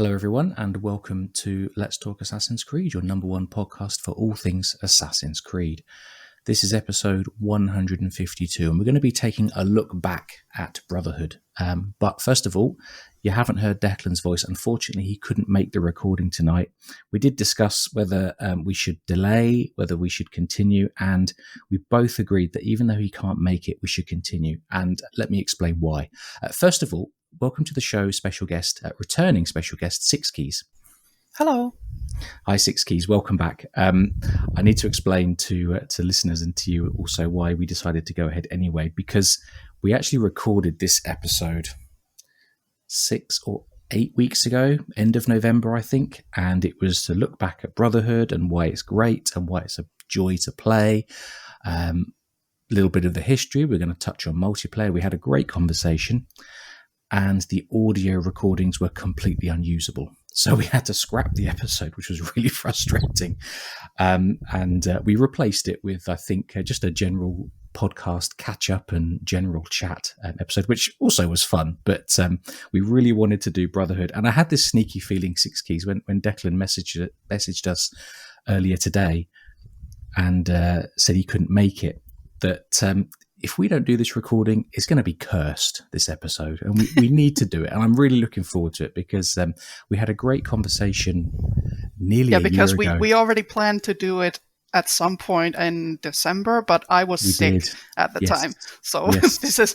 Hello, everyone, and welcome to Let's Talk Assassin's Creed, your number one podcast for all things Assassin's Creed. This is episode 152, and we're going to be taking a look back at Brotherhood. But first of all, you haven't heard Declan's voice. Unfortunately, he couldn't make the recording tonight. We did discuss whether we should delay, whether we should continue, and we both agreed that even though he can't make it, we should continue. And let me explain why. First of all, welcome to the show, special guest, returning special guest, SixKeys. Hello. Hi, SixKeys. Welcome back. I need to explain to listeners and to you also why we decided to go ahead anyway, because we actually recorded this episode 6 or 8 weeks ago, end of November, I think, and it was to look back at Brotherhood and why it's great and why it's a joy to play. A little bit of the history. We're going to touch on multiplayer. We had a great conversation, and the audio recordings were completely unusable. So we had to scrap the episode, which was really frustrating. And we replaced it with, I think, just a general podcast catch-up and general chat episode, which also was fun. But we really wanted to do Brotherhood. And I had this sneaky feeling, SixKeys, when Declan messaged us earlier today and said he couldn't make it, that if we don't do this recording, it's going to be cursed, this episode. And we need to do it. And I'm really looking forward to it because we had a great conversation nearly a year ago. Yeah, because we already planned to do it at some point in December, but I was sick at the time. So this is,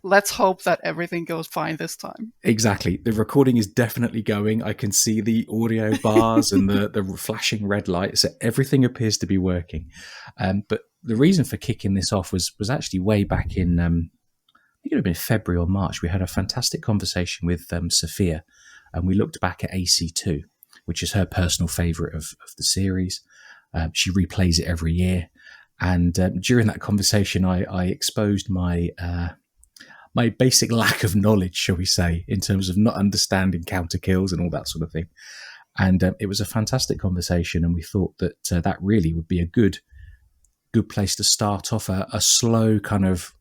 let's hope that everything goes fine this time. Exactly. The recording is definitely going. I can see the audio bars and the flashing red lights. So everything appears to be working. But the reason for kicking this off was actually way back in, I think it would have been February or March. We had a fantastic conversation with Sophia, and we looked back at AC2, which is her personal favourite of the series. She replays it every year. And during that conversation, I exposed my basic lack of knowledge, shall we say, in terms of not understanding counter kills and all that sort of thing. And it was a fantastic conversation, and we thought that that really would be a good place to start off a slow kind of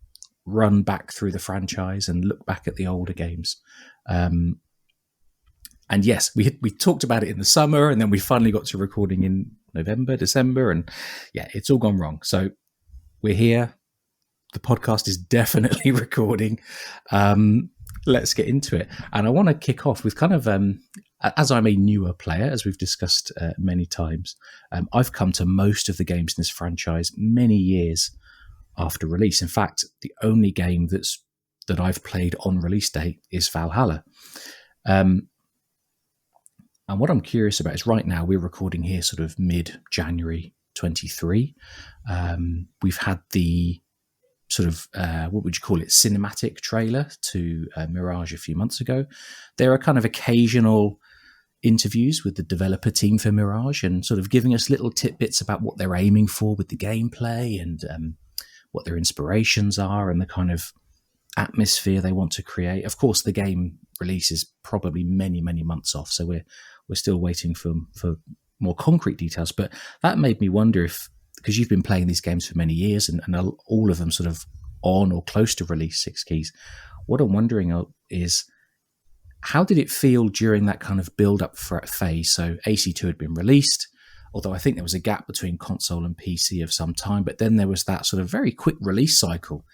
run back through the franchise and look back at the older games. And yes, we talked about it in the summer, and then we finally got to recording in November, December, and yeah, it's all gone wrong. So we're here. The podcast is definitely recording. Let's get into it. And I want to kick off with kind of, as I'm a newer player, as we've discussed many times, I've come to most of the games in this franchise many years after release. In fact, the only game that I've played on release date is Valhalla. And what I'm curious about is right now we're recording here sort of mid-January 23. We've had the sort of, what would you call it, cinematic trailer to Mirage a few months ago. There are kind of occasional interviews with the developer team for Mirage and sort of giving us little tidbits about what they're aiming for with the gameplay and what their inspirations are and the kind of atmosphere they want to create. Of course, the game release is probably many, many months off, so we're still waiting for more concrete details. But that made me wonder if, because you've been playing these games for many years and all of them sort of on or close to release, SixKeys, what I'm wondering is, how did it feel during that kind of build-up phase? So AC2 had been released, although I think there was a gap between console and PC of some time, but then there was that sort of very quick release cycle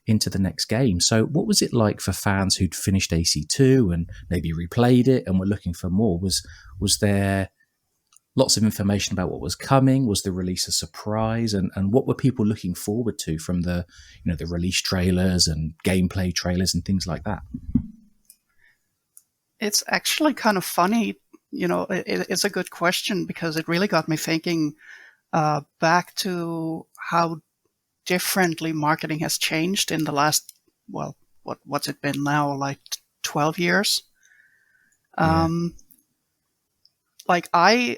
into the next game. So what was it like for fans who'd finished AC2 and maybe replayed it and were looking for more? Was there lots of information about what was coming? Was the release a surprise? And what were people looking forward to from the release trailers and gameplay trailers and things like that? It's actually kind of funny. It's a good question because it really got me thinking back to how differently marketing has changed in the last, what's it been now, like 12 years? Yeah. Like I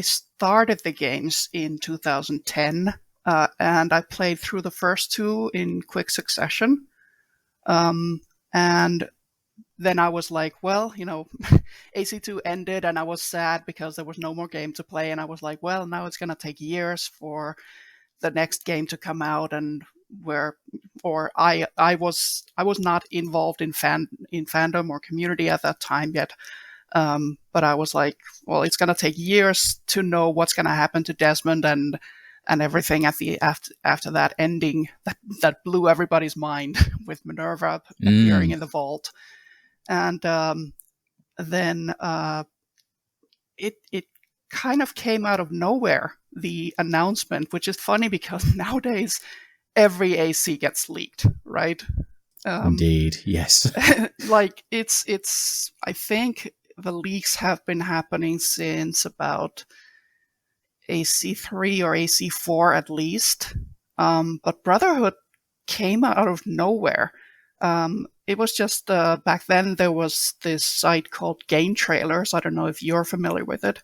started the games in 2010, and I played through the first two in quick succession. And then I was like, well, AC2 ended and I was sad because there was no more game to play. And I was like, well, now it's going to take years for the next game to come out. And where, or I was not involved in fandom or community at that time yet. But I was like, well, it's going to take years to know what's going to happen to Desmond and everything after that ending that blew everybody's mind with Minerva appearing in the vault. And then it kind of came out of nowhere, the announcement, which is funny because nowadays every AC gets leaked, right? Indeed, yes. Like it's I think the leaks have been happening since about AC3 or AC4 at least. But Brotherhood came out of nowhere. It was just back then there was this site called Game Trailers. I don't know if you're familiar with it.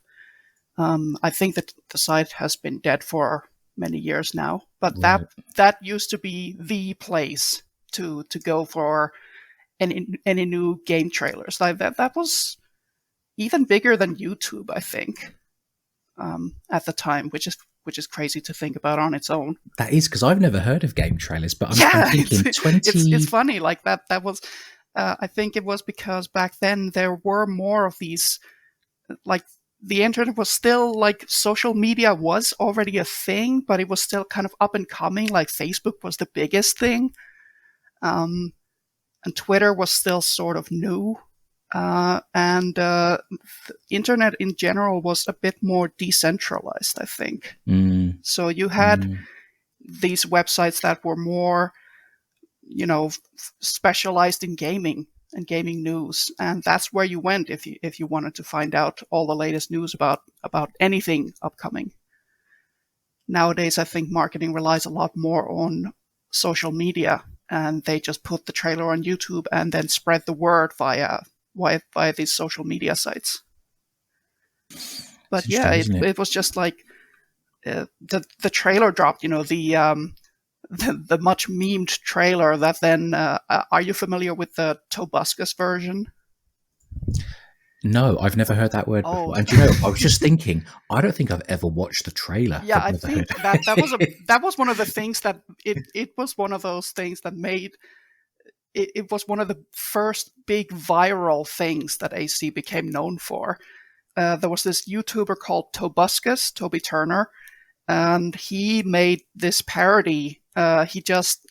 I think that the site has been dead for many years now, but Right. that used to be the place to go for any new game trailers. Like that was even bigger than YouTube, I think, at the time, which is crazy to think about on its own. That is, because I've never heard of game trailers, but I'm Yeah, thinking 20. it's funny like that was. I think it was because back then there were more of these, like the internet was still like social media was already a thing, but it was still kind of up and coming. Like Facebook was the biggest thing, and Twitter was still sort of new. And the internet in general was a bit more decentralized, I think. So you had these websites that were more, specialized in gaming and gaming news, and that's where you went if you wanted to find out all the latest news about anything upcoming. Nowadays, I think marketing relies a lot more on social media, and they just put the trailer on YouTube and then spread the word via these social media sites. But It's yeah, interesting, isn't it? it was just like the trailer dropped. The much memed trailer that then. Are you familiar with the Tobuscus version? No, I've never heard that word Oh, before. And do you know, I was just thinking, I don't think I've ever watched the trailer yeah, for I Brotherhood. think that was one of the things that it was one of those things that made it was one of the first big viral things that AC became known for. There was this YouTuber called Tobuscus, Toby Turner, and he made this parody. He just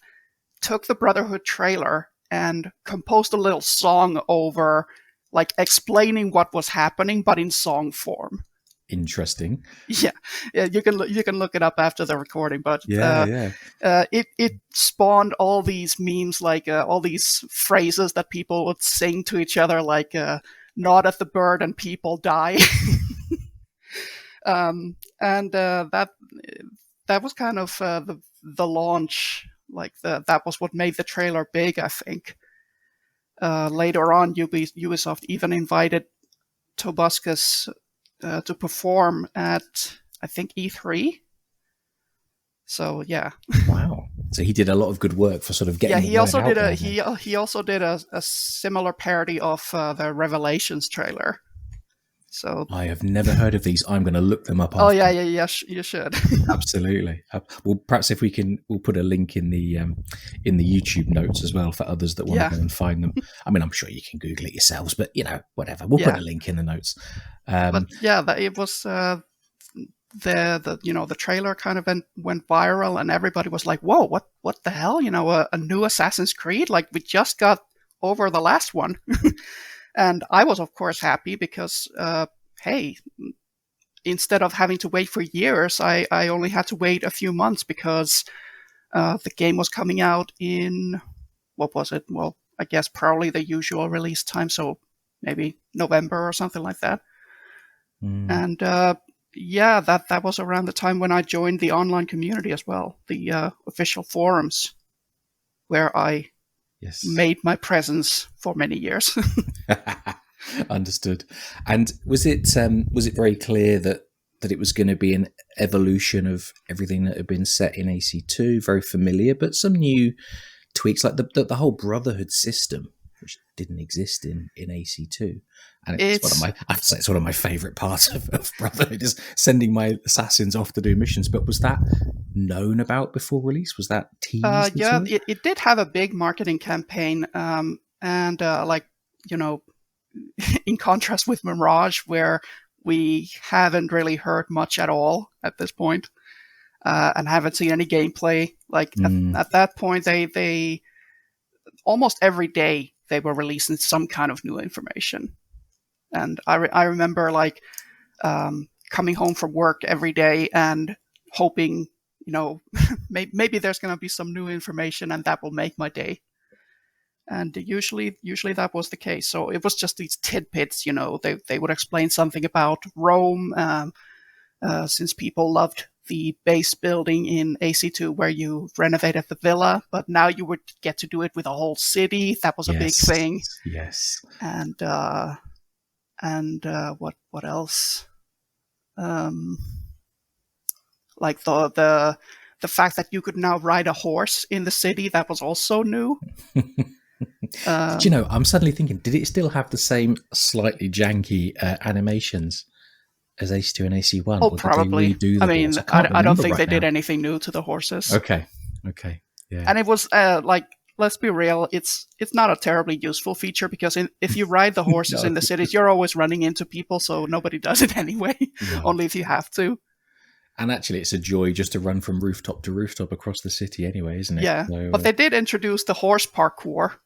took the Brotherhood trailer and composed a little song over, like explaining what was happening, but in song form. Interesting. Yeah, you can look it up after the recording, but Yeah. it spawned all these memes, like all these phrases that people would sing to each other, like "Nod at the bird and people die," and that was kind of the launch. Like that was what made the trailer big, I think. Later on, Ubisoft even invited Tobuscus to perform at, I think, E3. So yeah. Wow. So he did a lot of good work for sort of getting He the word also out did there. he also did a similar parody of the Revelations trailer. So I have never heard of these. I'm going to look them up. Oh after. yeah, you should. Absolutely. Well, perhaps if we'll put a link in the YouTube notes as well for others that want to go and find them. I mean, I'm sure you can Google it yourselves, but whatever. We'll put a link in the notes. But yeah, it was the trailer kind of went viral, and everybody was like, "Whoa, what the hell? A new Assassin's Creed? Like we just got over the last one." And I was, of course, happy because, hey, instead of having to wait for years, I only had to wait a few months because the game was coming out in, what was it? Well, I guess probably the usual release time, so maybe November or something like that. And yeah, that was around the time when I joined the online community as well, the official forums, where I made my presence for many years. Understood. And was it very clear that it was going to be an evolution of everything that had been set in AC2, very familiar, but some new tweaks, like the whole Brotherhood system? which didn't exist in AC2. And it's It's I'd say it's one of my favourite parts of Brotherhood, is sending my assassins off to do missions. But was that known about before release? Was that teased at yeah, all? it did have a big marketing campaign, and like, you know, in contrast with Mirage, where we haven't really heard much at all at this point, and haven't seen any gameplay. Like at that point, they almost every day they were releasing some kind of new information, and I remember like coming home from work every day and hoping, you know, maybe there's going to be some new information and that will make my day. And usually that was the case. So it was just these tidbits, you know. They would explain something about Rome, since people loved the base building in AC2 where you renovated the villa, but now you would get to do it with a whole city. That was a big Yes, thing. yes. And what else? Like the fact that you could now ride a horse in the city, that was also new. Did you know, I'm suddenly thinking, did it still have the same slightly janky animations as AC2 and AC1? Oh, Or did they probably. redo I the mean, horse? I can't I don't remember think they right did now. anything new to the horses. Okay, yeah. And it was like, let's be real, it's not a terribly useful feature, because if you ride the horses No. in the cities, you're always running into people, so nobody does it anyway, No. only if you have to. And actually, it's a joy just to run from rooftop to rooftop across the city anyway, isn't it? Yeah, So, but they did introduce the horse parkour,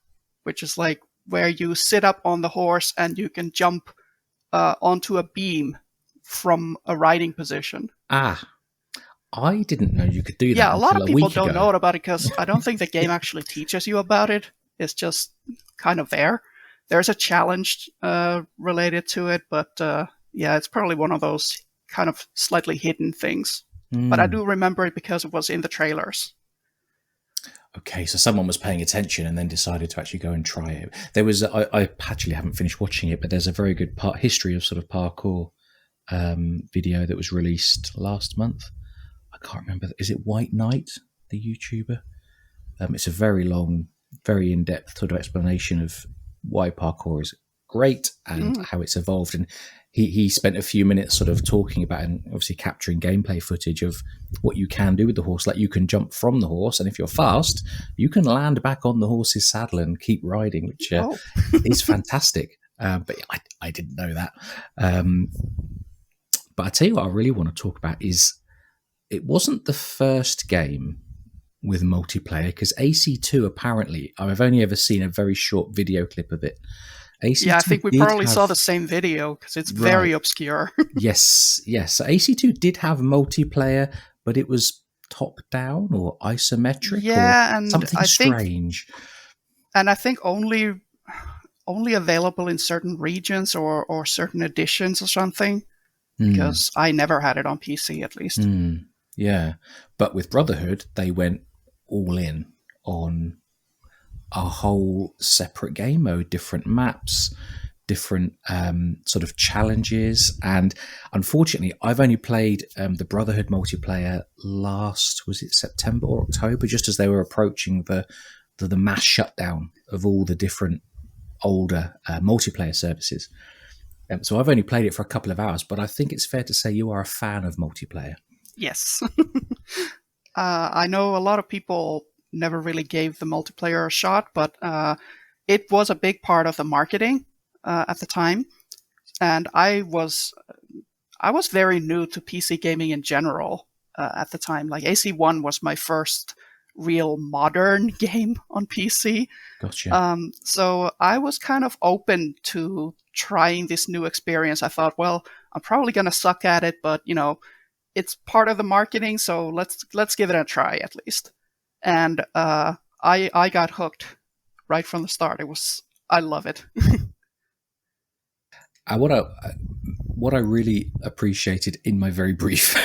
which is like where you sit up on the horse and you can jump onto a beam from a riding position. I didn't know you could do that. Yeah, a lot until of people week don't ago. know about it because I don't think the game actually teaches you about it. It's just kind of there. There's a challenge related to it, but yeah, it's probably one of those kind of slightly hidden things. But I do remember it because it was in the trailers. Okay, so someone was paying attention and then decided to actually go and try it. There was, I actually haven't finished watching it, but there's a very good history of sort of parkour video that was released last month. I can't remember. Is it White Knight, the YouTuber? It's a very long, very in-depth sort of explanation of why parkour is great and how it's evolved. And he spent a few minutes sort of talking about and obviously capturing gameplay footage of what you can do with the horse. Like you can jump from the horse, and if you're fast, you can land back on the horse's saddle and keep riding, which is fantastic. But I didn't know that. But I tell you what I really want to talk about is, it wasn't the first game with multiplayer, because AC2 apparently, I've only ever seen a very short video clip of it. AC2 yeah, I think we probably saw the same video because it's very obscure. Yes. So AC2 did have multiplayer, but it was top down or isometric, or and something strange. And I think only available in certain regions or certain editions or something, because I never had it on PC at least. Yeah, but with Brotherhood, they went all in on a whole separate game mode, different maps, different sort of challenges. And unfortunately, I've only played the Brotherhood multiplayer was it September or October, just as they were approaching the mass shutdown of all the different older multiplayer services. So I've only played it for a couple of hours, but I think it's fair to say you are a fan of multiplayer. Yes. I know a lot of people never really gave the multiplayer a shot, but it was a big part of the marketing at the time. And I was very new to PC gaming in general at the time. Like AC1 was my first real modern game on PC. Gotcha. So I was kind of open to trying this new experience. I thought, well, I'm probably going to suck at it, but it's part of the marketing, so let's give it a try at least. And I got hooked right from the start. I love it. What I really appreciated in my very brief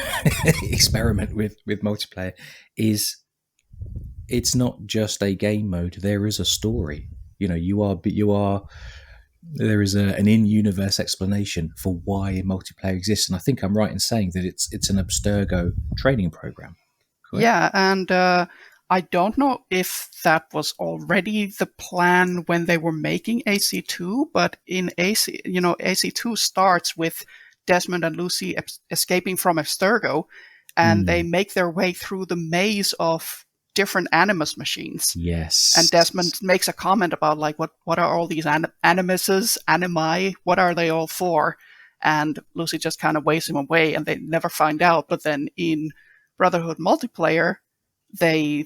experiment with multiplayer is, it's not just a game mode. There is a story. There is an in-universe explanation for why multiplayer exists, and I think I'm right in saying that it's an Abstergo training program. Correct? Yeah, and I don't know if that was already the plan when they were making AC2, but in AC2 starts with Desmond and Lucy escaping from Abstergo, and they make their way through the maze of different Animus machines. Yes. And Desmond makes a comment about, like, what are all these animuses, animi, what are they all for? And Lucy just kind of waves him away, and they never find out. But then in Brotherhood multiplayer, they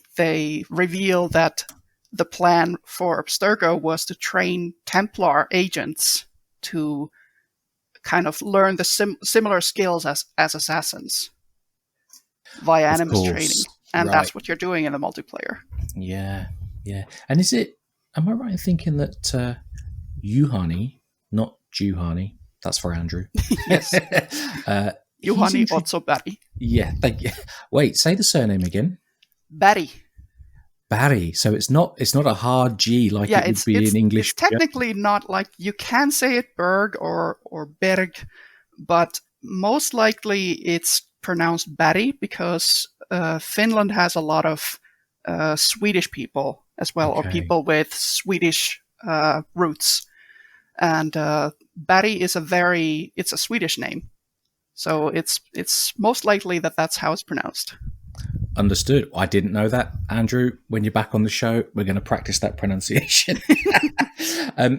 reveal that the plan for Abstergo was to train Templar agents to kind of learn the similar skills as assassins via Animus training. And that's what you're doing in the multiplayer. Yeah, yeah. And am I right in thinking that Juhani, not Juhani, that's for Andrew. Yes. Juhani Otso-Barry. Yeah, thank you. Wait, say the surname again. Barry. Barry. So it's not a hard G like it would be in English. It's technically not like, you can say it Berg or Berg, but most likely it's pronounced Barry because Finland has a lot of Swedish people as well, or people with Swedish roots. And Barry is it's a Swedish name. So it's most likely that's how it's pronounced. Understood. I didn't know that. Andrew, when you're back on the show, we're going to practice that pronunciation.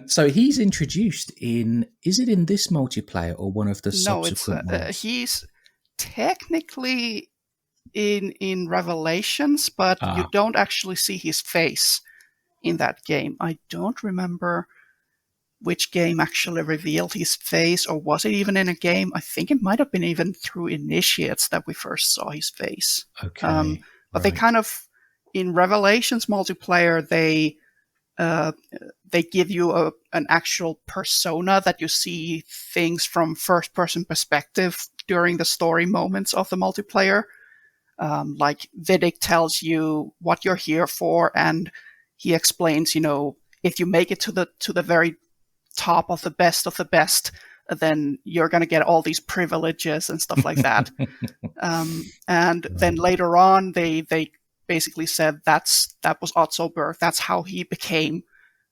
So he's introduced is it in this multiplayer or one of the subsequent ones? He's technically in Revelations, but you don't actually see his face in that game. I don't remember which game actually revealed his face, or was it even in a game? I think it might have been even through Initiates that we first saw his face. Okay. But they kind of, in Revelations multiplayer, they give you an actual persona that you see things from first-person perspective during the story moments of the multiplayer. Like Vidic tells you what you're here for, and he explains, if you make it to the very top of the best, then you're going to get all these privileges and stuff like that. Then later on, they basically said that was Otzoberg. That's how he became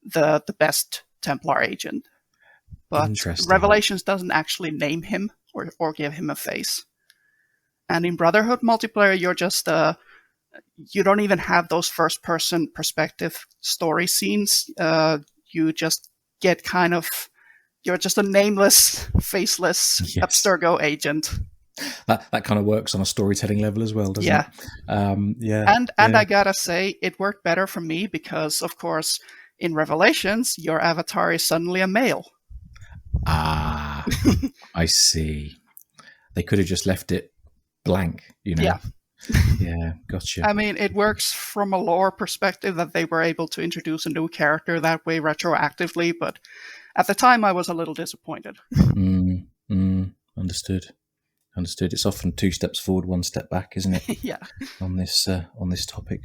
the best Templar agent. But Revelations doesn't actually name him or give him a face. And in Brotherhood multiplayer, you're just you don't even have those first-person perspective story scenes. You just get you're just a nameless, faceless Abstergo agent. That kind of works on a storytelling level as well, doesn't it? And I gotta say, it worked better for me because, of course, in Revelations, your avatar is suddenly a male. I see. They could have just left it blank, Yeah. Yeah, gotcha. I mean, it works from a lore perspective that they were able to introduce a new character that way retroactively, but at the time I was a little disappointed. Understood. It's often 2 steps forward, 1 step back, isn't it? Yeah. On this topic.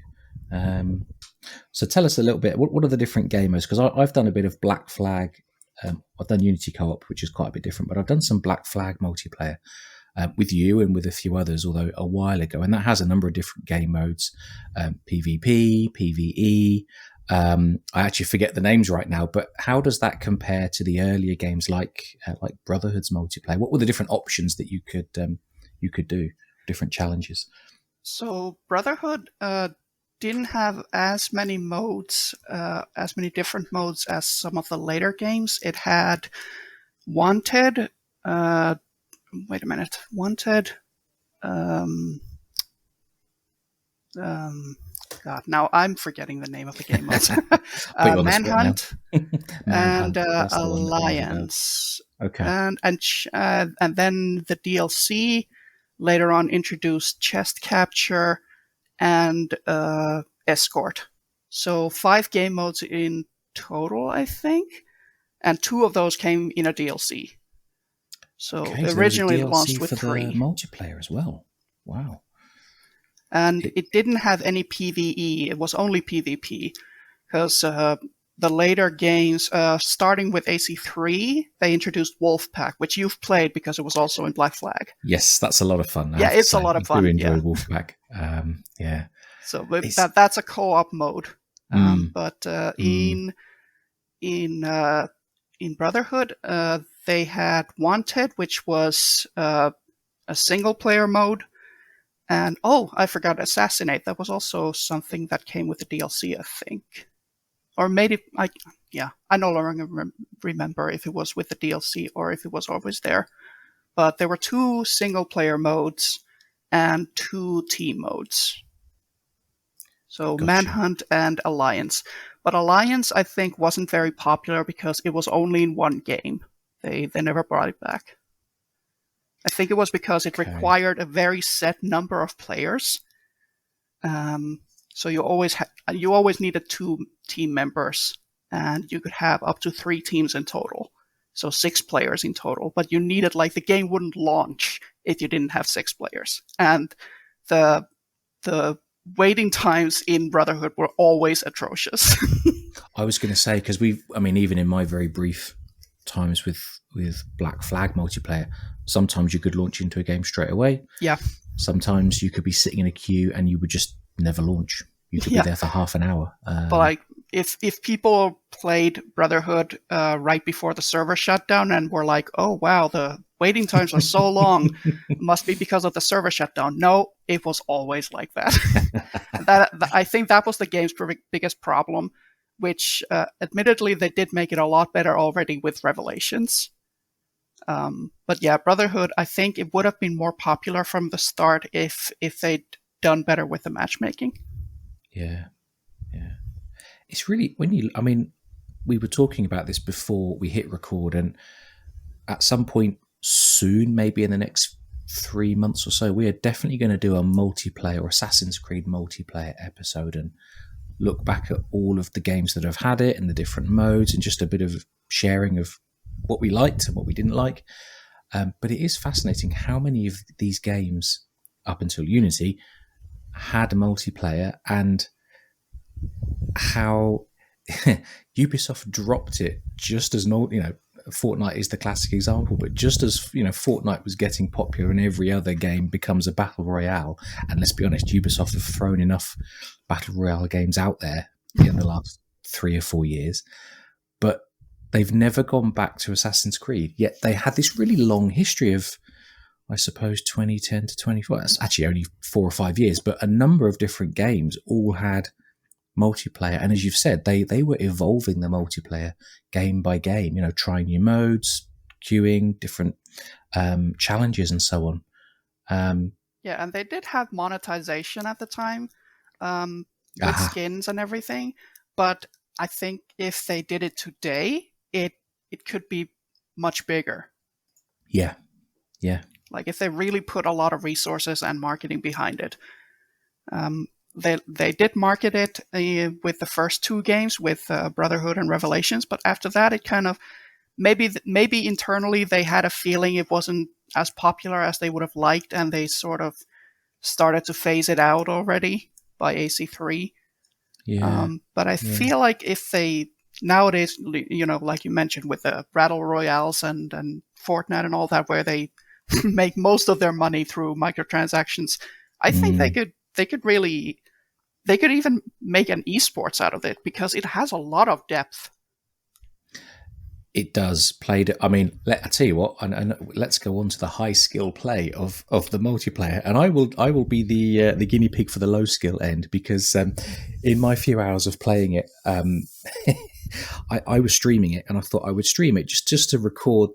So tell us a little bit, what are the different gamers? Because I've done a bit of Black Flag. I've done Unity Co-op, which is quite a bit different, but I've done some Black Flag multiplayer. With you and with a few others, although a while ago, and that has a number of different game modes, PvP, PvE. I actually forget the names right now, but how does that compare to the earlier games like Brotherhood's multiplayer? What were the different options that you could do, different challenges? So Brotherhood didn't have as many modes, as many different modes as some of the later games. It had Wanted. Wait a minute. Wanted. God, now I'm forgetting the name of the game. Manhunt and Alliance. Okay. And then the DLC later on introduced Chest Capture and Escort. So 5 game modes in total, I think, and 2 of those came in a DLC. So originally launched with 3 multiplayer as well. Wow. And it didn't have any PvE. It was only PvP because the later games, starting with AC3, they introduced Wolfpack, which you've played because it was also in Black Flag. Yes, that's a lot of fun. Yeah, it's a lot of fun. I do enjoy Wolfpack. Yeah. So It's that's a co-op mode. mm, But mm, in in Brotherhood, they had Wanted, which was a single player mode. And oh, I forgot Assassinate. That was also something that came with the DLC, I think. Or maybe I no longer remember if it was with the DLC or if it was always there. But there were 2 single player modes and 2 team modes. So gotcha. Manhunt and Alliance. But Alliance, I think, wasn't very popular because it was only in one game. They never brought it back. I think it was because it Okay. required a very set number of players. Um, so you always needed 2 team members, and you could have up to 3 teams in total. So 6 players in total. But you needed, like, the game wouldn't launch if you didn't have 6 players. And the the waiting times in Brotherhood were always atrocious. I was going to say, because even in my very brief times with Black Flag multiplayer, sometimes you could launch into a game straight away. Yeah. Sometimes you could be sitting in a queue and you would just never launch. You could be there for half an hour. But like, if people played Brotherhood right before the server shut down and were like, "Oh wow, the waiting times are so long," must be because of the server shutdown. No, it was always like that. I think that was the game's biggest problem, which admittedly they did make it a lot better already with Revelations. But yeah, Brotherhood, I think it would have been more popular from the start if they'd done better with the matchmaking. Yeah, yeah. It's really we were talking about this before we hit record, and at some point soon, maybe in the next 3 months or so, we are definitely going to do a multiplayer, Assassin's Creed multiplayer episode, and look back at all of the games that have had it and the different modes, and just a bit of sharing of what we liked and what we didn't like. But it is fascinating how many of these games, up until Unity, had multiplayer, and how Ubisoft dropped it just as Fortnite is the classic example, but just as Fortnite was getting popular and every other game becomes a battle royale, and let's be honest, Ubisoft have thrown enough battle royale games out there in the last 3 or 4 years, but they've never gone back to Assassin's Creed. Yet they had this really long history of, I suppose, 2010 to 24. That's actually only 4 or 5 years, but a number of different games all had multiplayer. And as you've said, they were evolving the multiplayer game by game, trying new modes, queuing, different challenges and so on. Yeah, and they did have monetization at the time, with skins and everything. But I think if they did it today, it could be much bigger. Yeah. Like if they really put a lot of resources and marketing behind it. They did market it with the first 2 games, with Brotherhood and Revelations, but after that it kind of, maybe internally they had a feeling it wasn't as popular as they would have liked, and they sort of started to phase it out already by AC3. Yeah. But I feel like if they nowadays, like you mentioned with the battle royales and Fortnite and all that, where they make most of their money through microtransactions, I think they could even make an esports out of it, because it has a lot of depth. It does. Played. I tell you what. And let's go on to the high skill play of the multiplayer. And I will be the guinea pig for the low skill end, because in my few hours of playing it, I was streaming it, and I thought I would stream it just to record,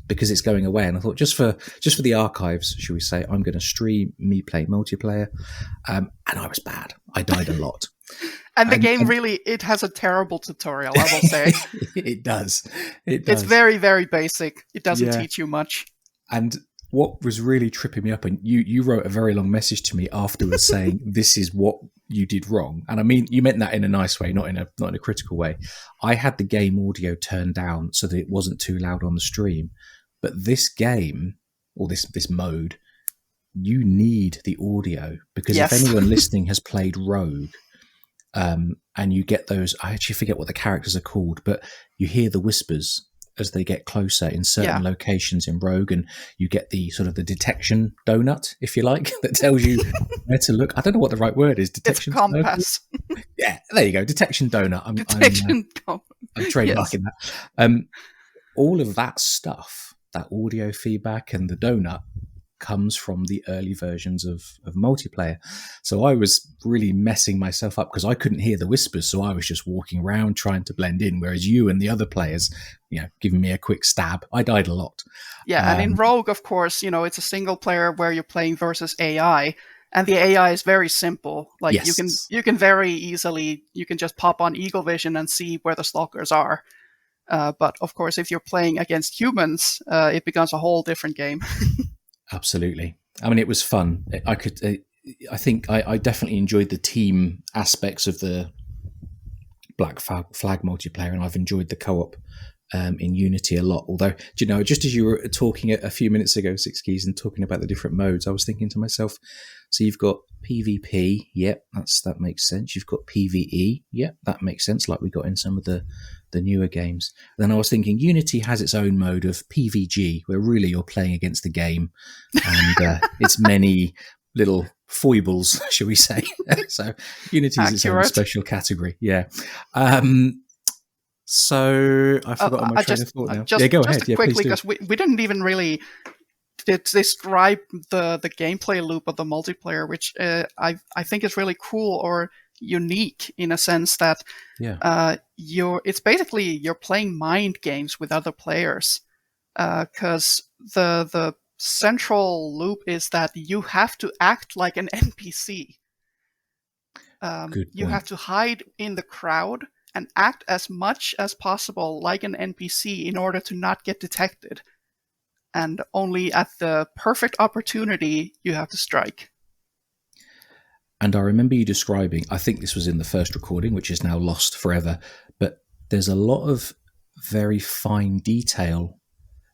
because it's going away. And I thought just for the archives, should we say, I'm going to stream me playing multiplayer. And I was bad. I died a lot. And the game really, it has a terrible tutorial, I will say. It does. It's very, very basic. It doesn't teach you much. And what was really tripping me up, and you wrote a very long message to me afterwards saying, this is what you did wrong. And you meant that in a nice way, not in a critical way. I had the game audio turned down so that it wasn't too loud on the stream. But this game, or this mode, you need the audio, because if anyone listening has played Rogue, and you get those, I actually forget what the characters are called, but you hear the whispers as they get closer in certain Yeah, locations in Rogue, and you get the sort of the detection donut, if you like, that tells you where to look. I don't know what the right word is. it's a Detection circle. compass. Yeah, there you go. Detection donut. Detection compass. I'm Yes. trademarking that. All of that stuff, that audio feedback and the donut, comes from the early versions of multiplayer. So I was really messing myself up because I couldn't hear the whispers. So I was just walking around trying to blend in, whereas you and the other players, giving me a quick stab. I died a lot. Yeah, and in Rogue, of course, it's a single player where you're playing versus AI, and the AI is very simple. Like Yes, you can very easily you can just pop on Eagle Vision and see where the stalkers are. But of course, if you're playing against humans, it becomes a whole different game. absolutely. I mean, it was fun. I think I definitely enjoyed the team aspects of the Black Flag multiplayer, and I've enjoyed the co-op in Unity a lot. Although, just as you were talking a few minutes ago, SixKeys, and talking about the different modes, I was thinking to myself, so you've got PvP, yep, that makes sense. You've got PvE, yep, that makes sense, like we got in some of the newer games. Then I was thinking Unity has its own mode of PvG, where really you're playing against the game, and it's many little foibles, shall we say. So Unity is its own Accurate. special category, yeah. So I've forgotten my train of thought now. Yeah, go Just ahead. Yeah, please quickly, do. because we didn't even really describe the gameplay loop of the multiplayer, which I think is really cool or unique in a sense that Yeah. it's basically you're playing mind games with other players, because the central loop is that you have to act like an NPC. Good You point. have to hide in the crowd and act as much as possible like an NPC in order to not get detected. And only at the perfect opportunity you have to strike. And I remember you describing, I think this was in the first recording, which is now lost forever, but there's a lot of very fine detail.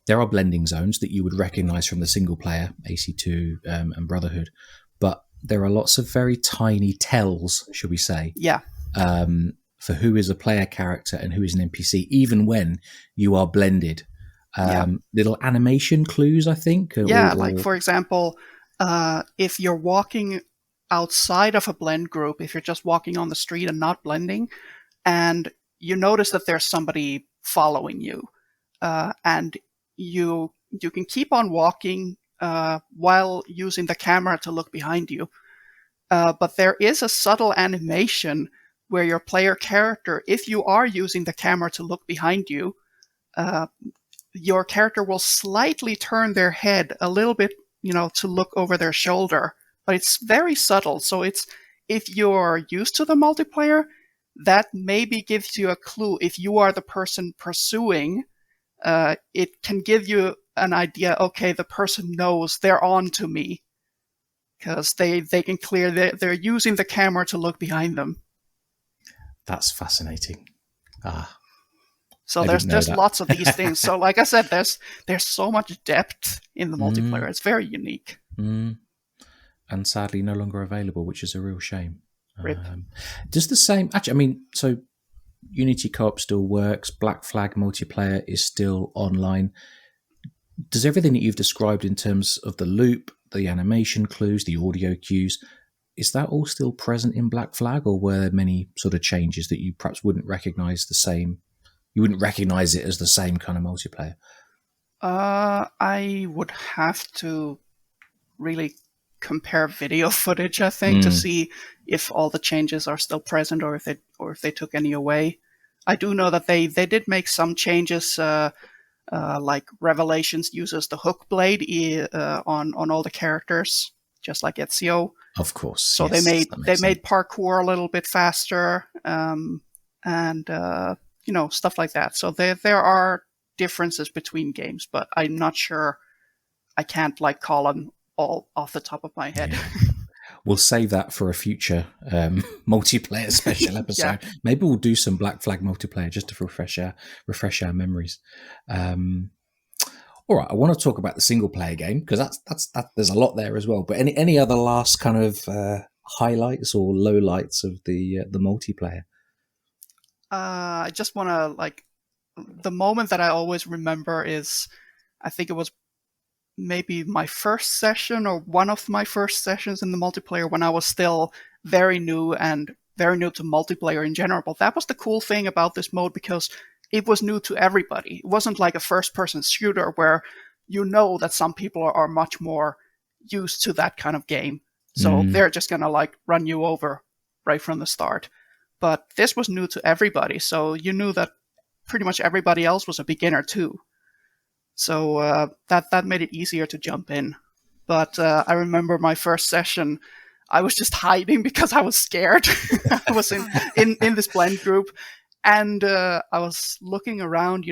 There are blending zones that you would recognize from the single player, AC2 and Brotherhood, but there are lots of very tiny tells, shall we say, Yeah. For who is a player character and who is an NPC, even when you are blended. Yeah. Little animation clues, I think. Yeah. Like, for example, if you're walking outside of a blend group, if you're just walking on the street and not blending, and you notice that there's somebody following you, and you can keep on walking while using the camera to look behind you. But there is a subtle animation where your player character, if you are using the camera to look behind you, your character will slightly turn their head a little bit, to look over their shoulder. But it's very subtle. So if you're used to the multiplayer, that maybe gives you a clue. If you are the person pursuing, it can give you an idea. Okay, the person knows they're on to me because they can clear. They're using the camera to look behind them. That's fascinating. So I didn't know there's that. lots of these things. So like I said, there's so much depth in the multiplayer. Mm, It's very unique. and sadly, no longer available, which is a real shame. Rip. Does the same actually? I mean, so Unity Co-op still works. Black Flag multiplayer is still online. Does everything that you've described in terms of the loop, the animation clues, the audio cues, is that all still present in Black Flag, or were there many sort of changes that you perhaps wouldn't recognize the same? You wouldn't recognize it as the same kind of multiplayer. I would have to really compare video footage, I think, to see if all the changes are still present or if they took any away. I do know that they did make some changes. Like Revelations uses the hook blade on all the characters, just like Ezio. Of course, So yes, they made parkour a little bit faster, and stuff like that. So there are differences between games, but I'm not sure. I can't call them all off the top of my head. Yeah. We'll save that for a future multiplayer special episode. Yeah. Maybe we'll do some Black Flag multiplayer just to refresh our memories. All right, I want to talk about the single player game because that's there's a lot there as well. But any other last kind of highlights or lowlights of the multiplayer? I just want to the moment that I always remember is, I think it was maybe my first session or one of my first sessions in the multiplayer when I was still very new and very new to multiplayer in general. But that was the cool thing about this mode, because it was new to everybody. It wasn't like a first person shooter where you know that some people are much more used to that kind of game. So they're just going to like run you over right from the start. But this was new to everybody. So you knew that pretty much everybody else was a beginner too. So that made it easier to jump in. But I remember my first session, I was just hiding because I was scared. I was in this blend group, and I was looking around,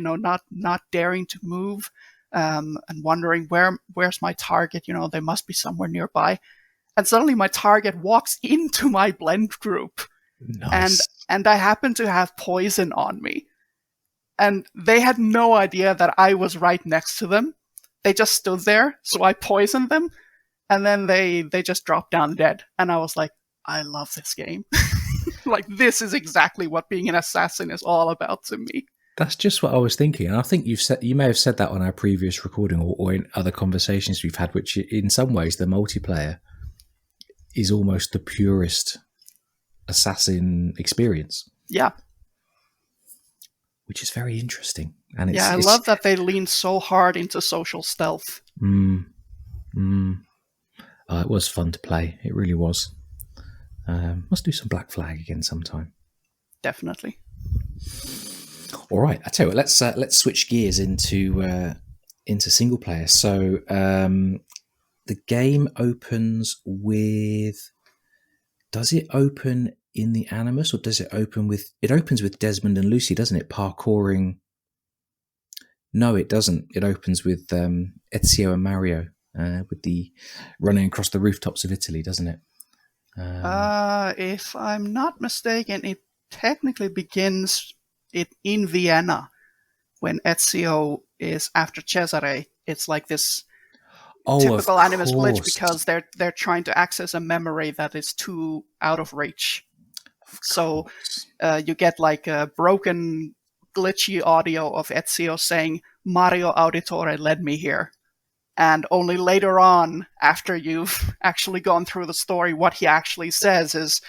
not daring to move, and wondering where's my target. They must be somewhere nearby. And suddenly my target walks into my blend group, Nice. and I happen to have poison on me. And they had no idea that I was right next to them. They just stood there, so I poisoned them, and then they just dropped down dead. And I was like, I love this game. Like, this is exactly what being an assassin is all about to me. That's just what I was thinking. And I think you may have said that on our previous recording or in other conversations we've had, which in some ways the multiplayer is almost the purest assassin experience. Yeah. Which is very interesting. And I love that they lean so hard into social stealth. It was fun to play. It really was. Must do some Black Flag again sometime. Definitely. All right, I tell you what. Let's switch gears into single player. So the game opens with. Does it open in the Animus, or does it open with? It opens with Desmond and Lucy, doesn't it? Parkouring. No, it doesn't. It opens with Ezio and Mario with the running across the rooftops of Italy, doesn't it? If I'm not mistaken, it technically begins in Vienna when Ezio is after Cesare. It's like this typical Animus glitch because they're trying to access a memory that is too out of reach. So you get like a broken, glitchy audio of Ezio saying, Mario Auditore led me here. And only later on, after you've actually gone through the story, what he actually says is,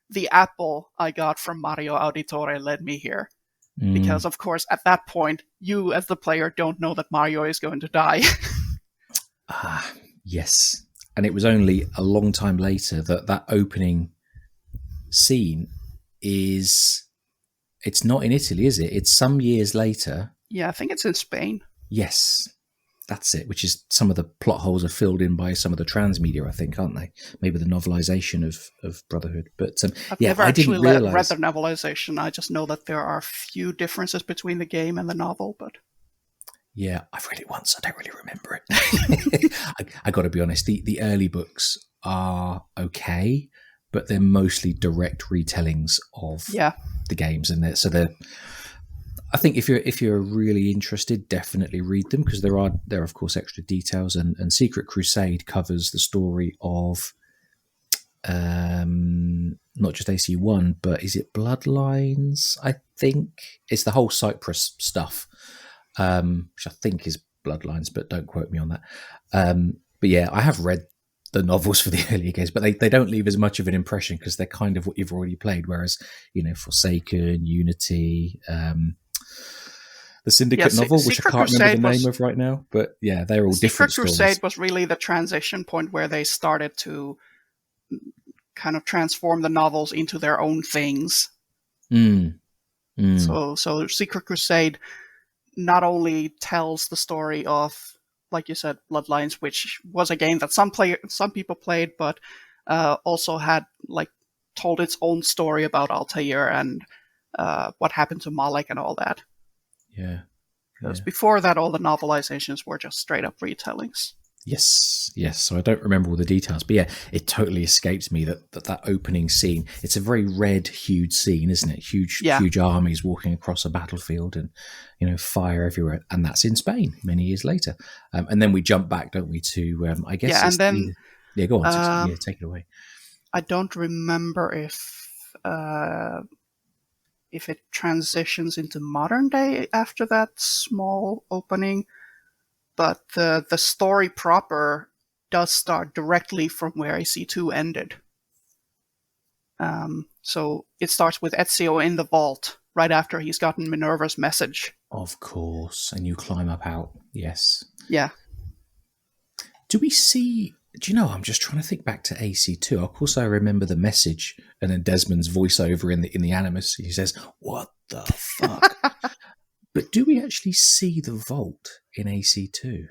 the apple I got from Mario Auditore led me here. Because, of course, at that point, you as the player don't know that Mario is going to die. Yes. And it was only a long time later that opening scene it's not in Italy, is it? It's some years later. Yeah, I think it's in Spain. Yes. That's it, which is some of the plot holes are filled in by some of the transmedia, I think, aren't they? Maybe the novelization of Brotherhood. But I've never actually read the novelization. I just know that there are a few differences between the game and the novel. But yeah, I've read it once. I don't really remember it. I got to be honest. The early books are okay, but they're mostly direct retellings of the games, and they're. I think if you're really interested, definitely read them, because there are of course extra details, and Secret Crusade covers the story of not just AC1, but is it Bloodlines? I think it's the whole Cyprus stuff, which I think is Bloodlines, but don't quote me on that. But yeah, I have read the novels for the earlier games, but they don't leave as much of an impression because they're kind of what you've already played. Whereas, Forsaken, Unity, the Syndicate novel, which I can't remember the name of right now, but yeah, they're all different stories. Secret Crusade was really the transition point where they started to kind of transform the novels into their own things. So Secret Crusade not only tells the story of, like you said, Bloodlines, which was a game that some people played, but also had told its own story about Altair and what happened to Malek and all that. Yeah. Because before that, all the novelizations were just straight up retellings. Yes. So I don't remember all the details, but yeah, it totally escapes me that opening scene. It's a very red-hued scene, isn't it? Huge armies walking across a battlefield, and fire everywhere, and that's in Spain many years later. And then we jump back, don't we? To I guess. Yeah, and then go on. Take it away. I don't remember if if it transitions into modern day after that small opening, but the story proper does start directly from where AC2 ended. So it starts with Ezio in the vault right after he's gotten Minerva's message. Of course, and you climb up out. Yes. Yeah. Do we see? Do you know? I'm just trying to think back to AC2. Of course, I remember the message, and then Desmond's voiceover in the Animus. He says, "What the fuck?" But do we actually see the vault in AC2?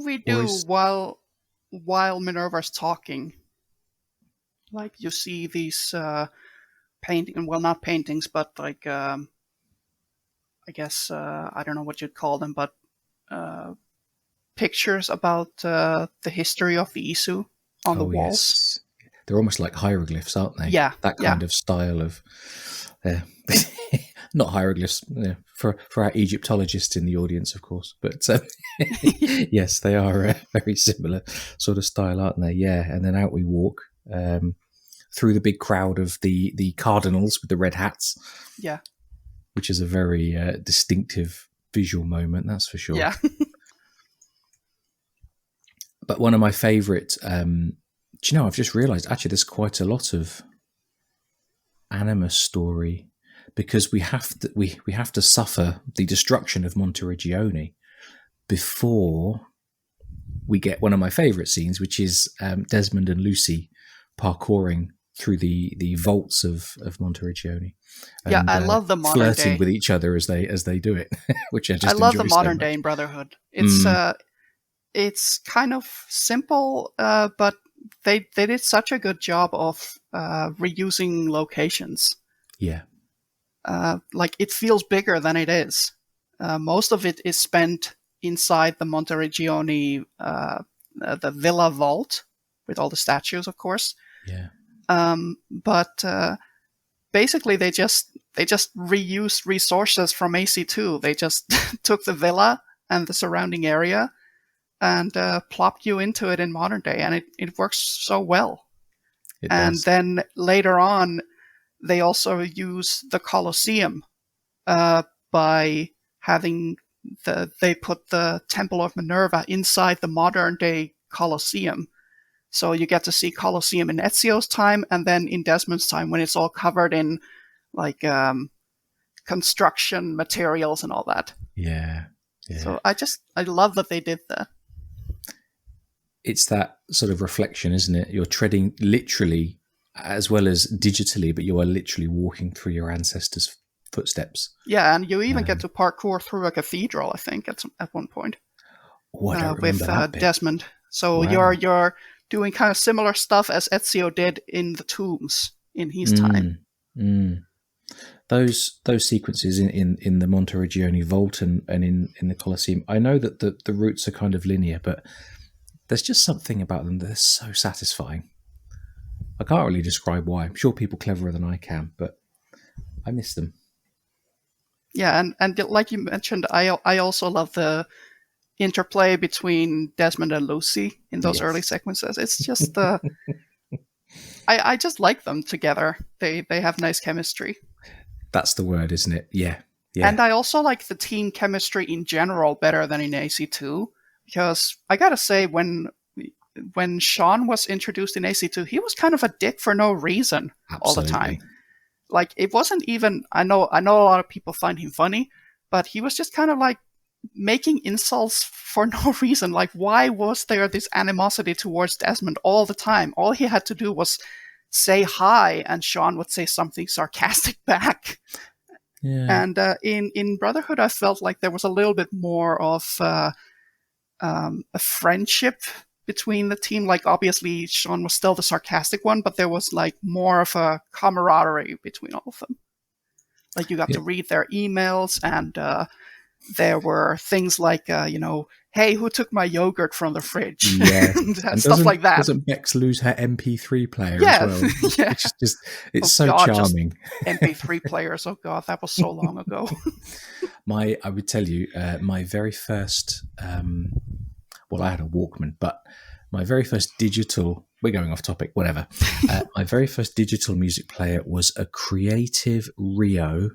We do while Minerva's talking. Like you see these painting, well, not paintings, but like I guess I don't know what you'd call them, but pictures about the history of the Isu on the walls. Yes. They're almost like hieroglyphs, aren't they? Yeah, that kind of style of. Not hieroglyphs for our Egyptologists in the audience, of course, but yes, they are a very similar sort of style, aren't they? Yeah, and then out we walk through the big crowd of the cardinals with the red hats. Yeah, which is a very distinctive visual moment, that's for sure. Yeah. But one of my favourite, do you know, I've just realised actually there's quite a lot of Animus story because we have to suffer the destruction of Monteriggioni before we get one of my favourite scenes, which is Desmond and Lucy parkouring through the vaults of Monteriggioni. And, I love the modern flirting day with each other as they do it, which I just love the enjoy modern so day in Brotherhood. It's kind of simple, but they did such a good job of reusing locations. Yeah. Like it feels bigger than it is. Most of it is spent inside the Monteriggioni, the villa vault with all the statues, of course. Yeah. But basically, they just reused resources from AC2. They just took the villa and the surrounding area and plopped you into it in modern day, and it works so well. And then later on, they also use the Colosseum by having they put the Temple of Minerva inside the modern day Colosseum. So you get to see Colosseum in Ezio's time, and then in Desmond's time when it's all covered in like construction materials and all that. Yeah. So I love that they did that. It's that sort of reflection, isn't it? You're treading literally as well as digitally, but you are literally walking through your ancestors' footsteps. Yeah, and you even get to parkour through a cathedral, I think, at one point. Oh, I don't remember that bit. Desmond. So you're doing kind of similar stuff as Ezio did in the tombs in his time. Those sequences in the Monteriggioni vault and in the Colosseum, I know that the routes are kind of linear, but there's just something about them that is so satisfying. I can't really describe why. I'm sure people cleverer than I can, but I miss them. Yeah, and like you mentioned, I also love the interplay between Desmond and Lucy in those early sequences. It's just I just like them together. They have nice chemistry. That's the word, isn't it? Yeah. And I also like the team chemistry in general better than in AC2, because I gotta say when Sean was introduced in AC2, he was kind of a dick for no reason. Absolutely. All the time. Like it wasn't even. I know a lot of people find him funny, but he was just kind of like making insults for no reason. Like, why was there this animosity towards Desmond all the time? All he had to do was say hi, and Sean would say something sarcastic back. Yeah. And in Brotherhood, I felt like there was a little bit more of a friendship between the team. Like, obviously, Sean was still the sarcastic one, but there was like more of a camaraderie between all of them. Like, you got to read their emails, and there were things like, hey, who took my yogurt from the fridge? Yeah. and stuff like that. Doesn't Bex lose her MP3 player as well? Yeah. It's charming. MP3 players, oh God, that was so long ago. I would tell you, my very first, I had a Walkman, but my very first digital, we're going off topic, whatever. My very first digital music player was a Creative Rio.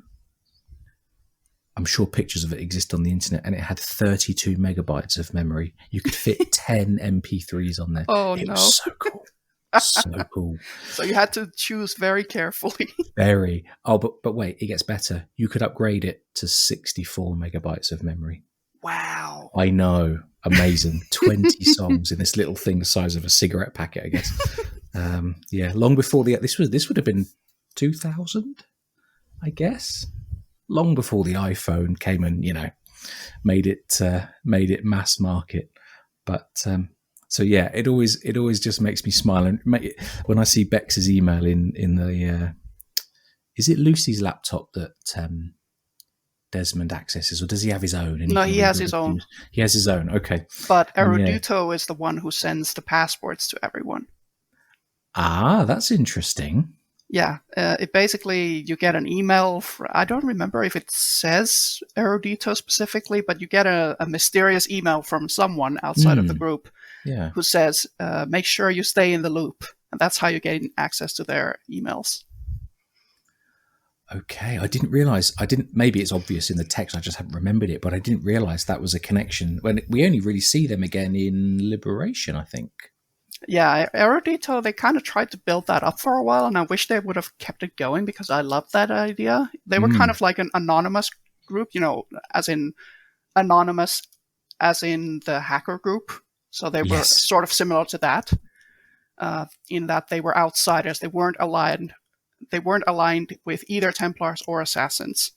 I'm sure pictures of it exist on the internet, and it had 32 megabytes of memory. You could fit 10 MP3s on there. Oh, it no. was so cool. So cool. So you had to choose very carefully. Very. Oh, but wait, it gets better. You could upgrade it to 64 megabytes of memory. Wow. I know. Amazing. 20 songs in this little thing the size of a cigarette packet, I guess. Yeah, long before this would have been 2000, I guess. Long before the iPhone came and, made it mass market. But so yeah, it always just makes me smile. And when I see Bex's email in the is it Lucy's laptop that Desmond accesses, or does he have his own? And no, he has his own. He has his own. Okay, but Erudito is the one who sends the passwords to everyone. Ah, that's interesting. Yeah, it basically, you get an email. I don't remember if it says Erudito specifically, but you get a mysterious email from someone outside of the group who says, make sure you stay in the loop. And that's how you gain access to their emails. Okay, I didn't realize. Maybe it's obvious in the text, I just haven't remembered it, but I didn't realize that was a connection. When we only really see them again in Liberation, I think. Yeah, Erudito, they kind of tried to build that up for a while, and I wish they would have kept it going because I loved that idea. They were kind of like an anonymous group, as in anonymous as in the hacker group. So they were sort of similar to that, in that they were outsiders. They weren't aligned with either Templars or Assassins.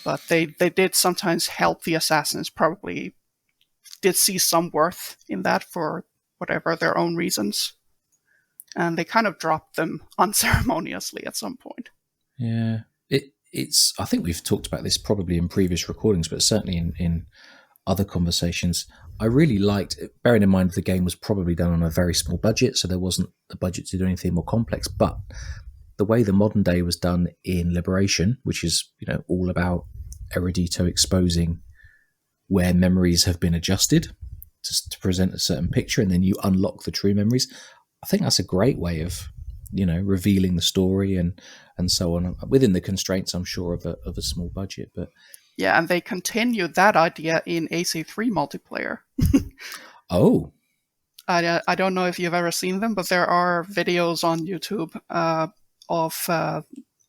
But they did sometimes help the Assassins, probably did see some worth in that for whatever their own reasons. And they kind of dropped them unceremoniously at some point. Yeah. It's. I think we've talked about this probably in previous recordings, but certainly in other conversations. I really liked, bearing in mind the game was probably done on a very small budget, so there wasn't the budget to do anything more complex, but the way the modern day was done in Liberation, which is, all about Erudito exposing where memories have been adjusted to present a certain picture, and then you unlock the true memories. I think that's a great way of, revealing the story and so on, within the constraints, I'm sure, of a small budget. But yeah, and they continued that idea in AC3 multiplayer. Oh. I don't know if you've ever seen them, but there are videos on YouTube of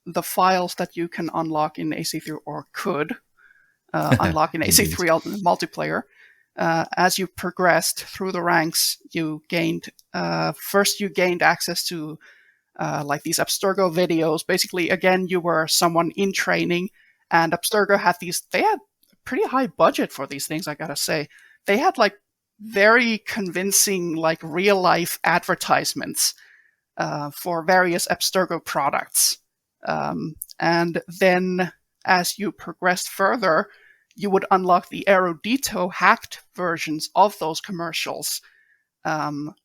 the files that you can unlock in AC3, or could unlock in AC3 multiplayer. As you progressed through the ranks, you gained access to like these Abstergo videos. Basically, again, you were someone in training, and Abstergo had they had pretty high budget for these things, I gotta say. They had like very convincing, like real life advertisements for various Abstergo products. And then as you progressed further, you would unlock the Erudito hacked versions of those commercials,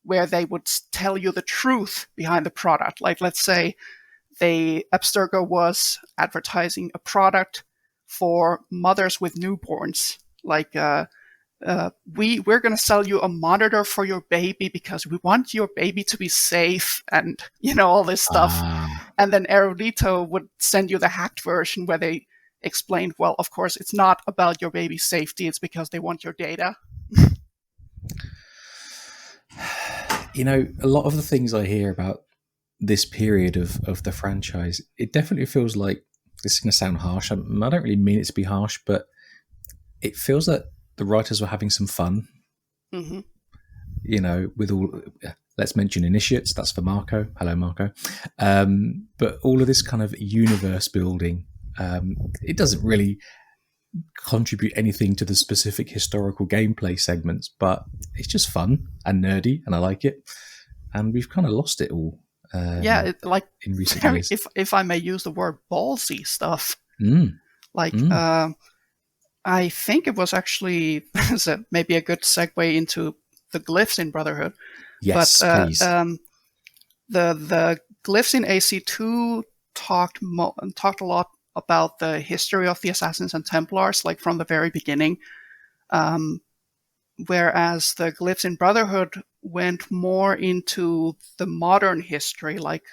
where they would tell you the truth behind the product. Like, let's say Abstergo was advertising a product for mothers with newborns. Like, we're going to sell you a monitor for your baby because we want your baby to be safe, and all this stuff. And then Erudito would send you the hacked version where they explained, well, of course, it's not about your baby's safety, it's because they want your data. A lot of the things I hear about this period of the franchise, it definitely feels like, this is going to sound harsh, I don't really mean it to be harsh, but it feels that the writers were having some fun. Mm-hmm. With all, let's mention Initiates, that's for Marco. Hello, Marco. But all of this kind of universe building, it doesn't really contribute anything to the specific historical gameplay segments, but it's just fun and nerdy, and I like it. And we've kind of lost it all. In recent years. If I may use the word ballsy stuff. I think it was actually maybe a good segue into the glyphs in Brotherhood. Yes, but, please. The glyphs in AC2 talked a lot about the history of the Assassins and Templars, like from the very beginning. whereas the glyphs in Brotherhood went more into the modern history, like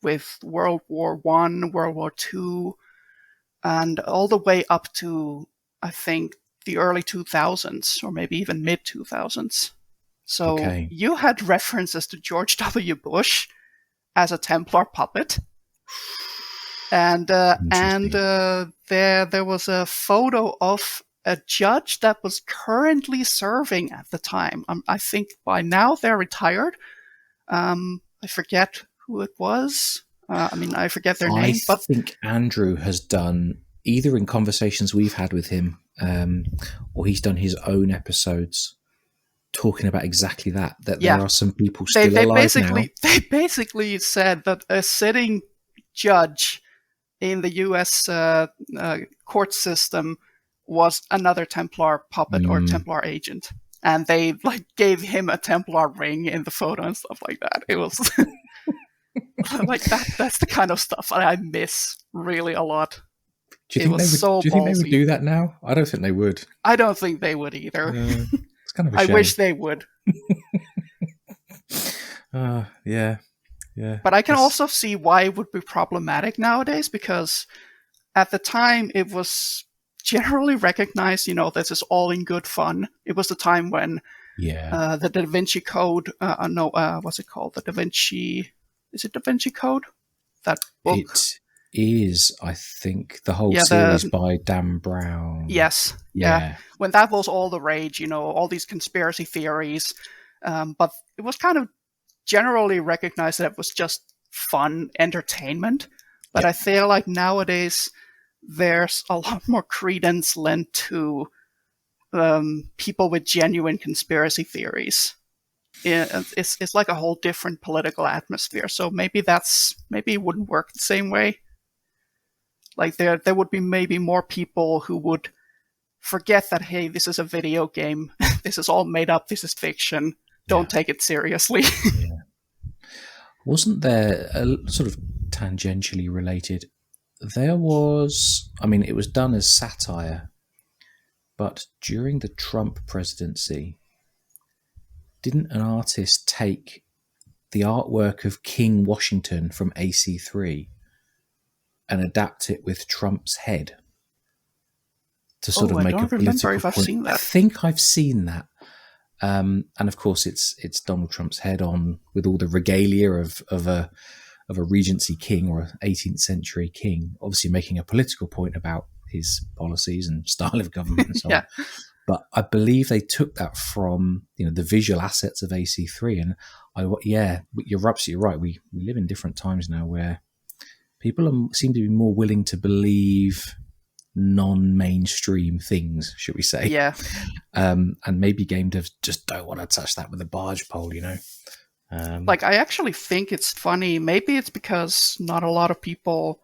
with World War One, World War Two, and all the way up to, I think, the early 2000s, or maybe even mid 2000s. So Okay. you had references to George W. Bush as a Templar puppet, and Interesting. there was a photo of a judge that was currently serving at the time. I think by now they're retired. I forget who it was. I forget their I name, but think Andrew has done, either in conversations we've had with him, or he's done his own episodes talking about exactly that. That there yeah, are some people they still they alive now. basically they basically said that a sitting judge in the U.S. Court system was another Templar puppet or Mm, Templar agent, and they like gave him a Templar ring in the photo and stuff like that. It was like that. That's the kind of stuff I miss really a lot. do you It think was they would? so Do you think they would ballsy. do that now? I don't think they would. I don't think they would either. It's kind of a I wish shame. they would. Yeah, yeah. But I can It's also see why it would be problematic nowadays, because at the time it was generally recognized, this is all in good fun. It was the time when yeah. the Da Vinci Code, no, what's it called? The Da Vinci, is it Da Vinci Code? That book? It is. I think the whole Yeah, series by Dan Brown. yes, yeah. Yeah, When that was all the rage, all these conspiracy theories. But it was kind of generally recognized that it was just fun entertainment. But yeah, I feel like nowadays there's a lot more credence lent to people with genuine conspiracy theories. It's like a whole different political atmosphere. So maybe it wouldn't work the same way. Like there would be maybe more people who would forget that, hey, this is a video game. This is all made up. This is fiction. yeah, Don't take it seriously. yeah. Wasn't there a sort of tangentially related? There was. I mean, it was done as satire, but during the Trump presidency, didn't an artist take the artwork of King Washington from AC3 and adapt it with Trump's head to sort Oh, of I make a don't remember political if I've point? seen I that. think I've seen that. And of course, it's Donald Trump's head on with all the regalia of a Regency king or an 18th century king, obviously making a political point about his policies and style of government and so Yeah, on. But I believe they took that from the visual assets of AC3, and yeah, you're absolutely right. We live in different times now where people seem to be more willing to believe non-mainstream things, should we say? yeah. And maybe game devs just don't want to touch that with a barge pole. Like, I actually think it's funny. Maybe it's because not a lot of people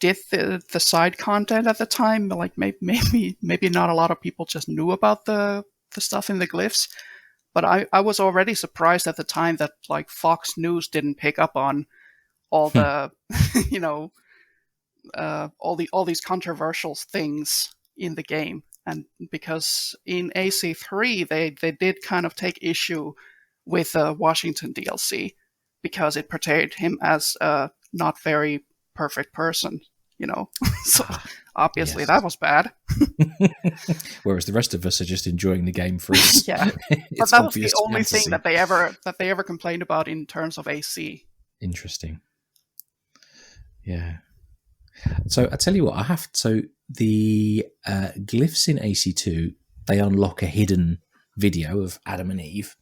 did the side content at the time. Like maybe not a lot of people just knew about the stuff in the glyphs. But I was already surprised at the time that like Fox News didn't pick up on all the you know all these controversial things in the game. And because in AC3 they did kind of take issue with the Washington DLC because it portrayed him as a not very perfect person, so obviously Yes. that was bad. Whereas the rest of us are just enjoying the game for its, Yeah, but its that was the obvious only thing fantasy. that they ever complained about in terms of AC. Interesting. Yeah. So I tell you what, I have. So the glyphs in AC2, they unlock a hidden video of Adam and Eve.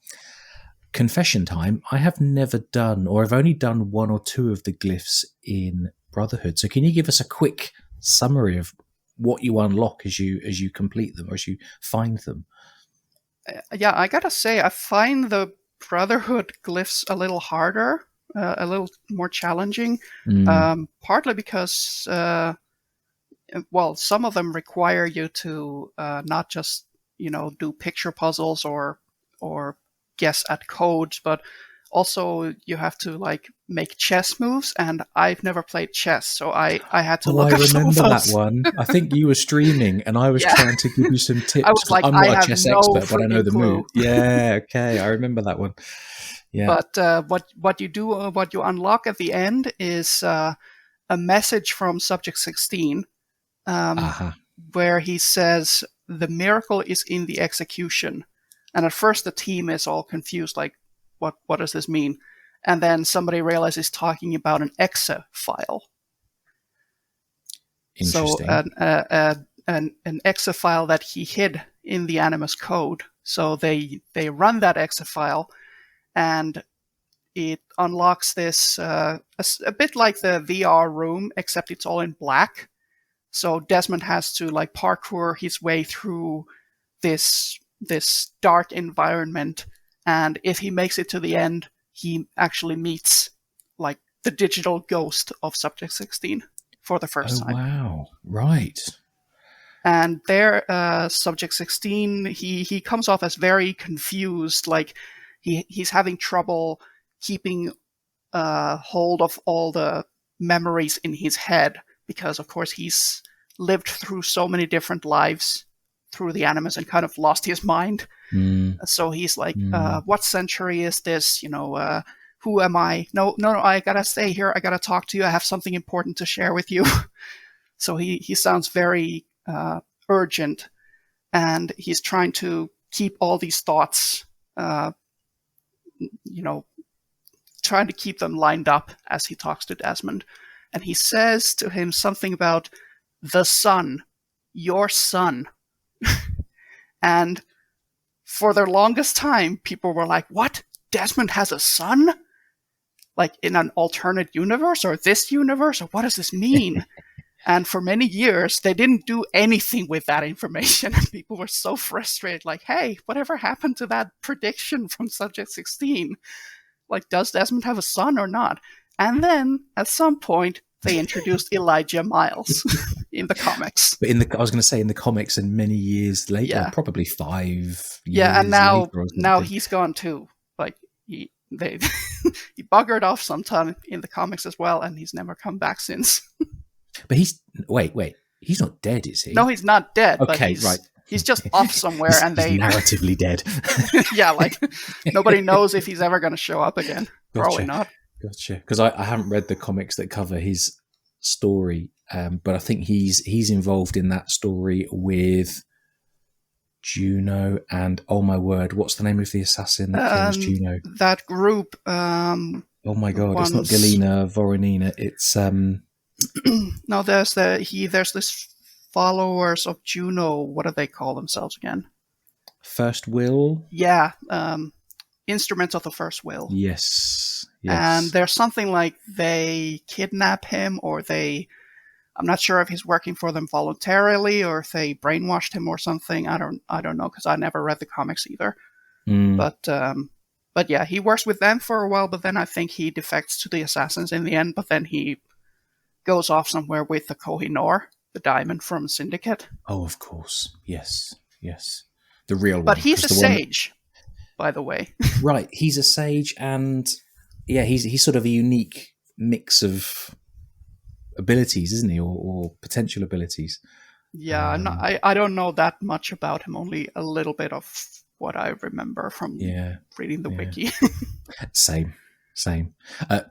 Confession time. I have never done, or I've only done one or two of the glyphs in Brotherhood. So can you give us a quick summary of what you unlock as you complete them or as you find them? Yeah, I gotta say, I find the Brotherhood glyphs a little harder, a little more challenging. Mm, Partly because, well, some of them require you to not just do picture puzzles or guess at codes, but also you have to like make chess moves, and I've never played chess, so I had to Oh, I look up some of remember that those. one. I think you were streaming and I was Yeah, trying to give you some I tips was because like, I'm I not a have chess no expert, but I know freaking the move. clue. Yeah, okay. I remember that one. Yeah. But what you do, what you unlock at the end is a message from Subject 16, um, Aha. where he says the miracle is in the execution. And at first the team is all confused, like, what does this mean? And then somebody realizes talking about an exe file. So Interesting. an exe file that he hid in the Animus code. So they run that exe file, and it unlocks this a bit like the VR room, except it's all in black. So Desmond has to like parkour his way through this dark environment, and if he makes it to the end, he actually meets like the digital ghost of Subject 16 for the first Oh, time. wow. Right. And there, Subject 16, he comes off as very confused, like he's having trouble keeping hold of all the memories in his head, because of course he's lived through so many different lives through the Animus and kind of lost his mind. Mm, So he's like, mm. what century is this? Who am I? No, I gotta stay here. I gotta talk to you. I have something important to share with you. So he sounds very urgent, and he's trying to keep all these thoughts, uh, you know, trying to keep them lined up as he talks to Desmond. And he says to him something about the son, your son. And for the longest time, people were like, what? Desmond has a son? Like in an alternate universe or this universe? Or what does this mean? And for many years, they didn't do anything with that information. And people were so frustrated, like, hey, whatever happened to that prediction from Subject 16? Like, does Desmond have a son or not? And then, at some point, they introduced Elijah Miles in the comics. But I was going to say in the comics, and many years later, Yeah. probably 5 Yeah, and years later or now something. he's gone too. Like, he buggered off sometime in the comics as well, and he's never come back since. But wait. He's not dead, is he? No, he's not dead, but Okay, right. he's just off somewhere, and he's they narratively dead. yeah, like nobody knows if he's ever going to show up again. Probably not. Gotcha. Because I haven't read the comics that cover his story, but I think he's involved in that story with Juno and, oh my word, what's the name of the assassin that kills Juno? That group. Oh my god, it's not Galina Voronina. It's No, there's this followers of Juno. What do they call themselves again? First Will. Yeah, Instruments of the First Will. Yes. And there's something like they kidnap him, or I'm not sure if he's working for them voluntarily or if they brainwashed him or something. I don't know, because I never read the comics either. But yeah, he works with them for a while, but then I think he defects to the Assassins in the end, but then he goes off somewhere with the Kohinoor, the diamond from Syndicate. Oh, of course. Yes. The real one. But he's a sage, by the way. Right, he's a sage, and yeah, he's sort of a unique mix of abilities, isn't he, or potential abilities? Yeah, I don't know that much about him. Only a little bit of what I remember from reading the wiki. Same.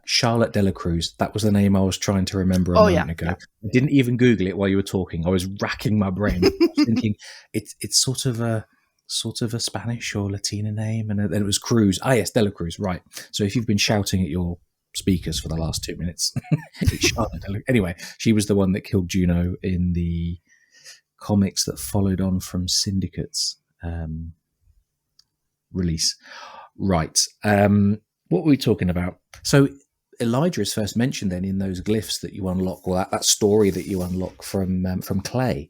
Charlotte Dela Cruz. That was the name I was trying to remember a moment ago. Yeah. I didn't even Google it while you were talking. I was racking my brain. I was thinking it's sort of a Spanish or Latina name, and then it was Cruz. Ah, yes, Dela Cruz. Right. So if you've been shouting at your speakers for the last 2 minutes, it's Charlotte Dela. Anyway, she was the one that killed Juno in the comics that followed on from Syndicate's release. Right. What were we talking about? So Elijah is first mentioned then in those glyphs that you unlock, or that story that you unlock from Clay.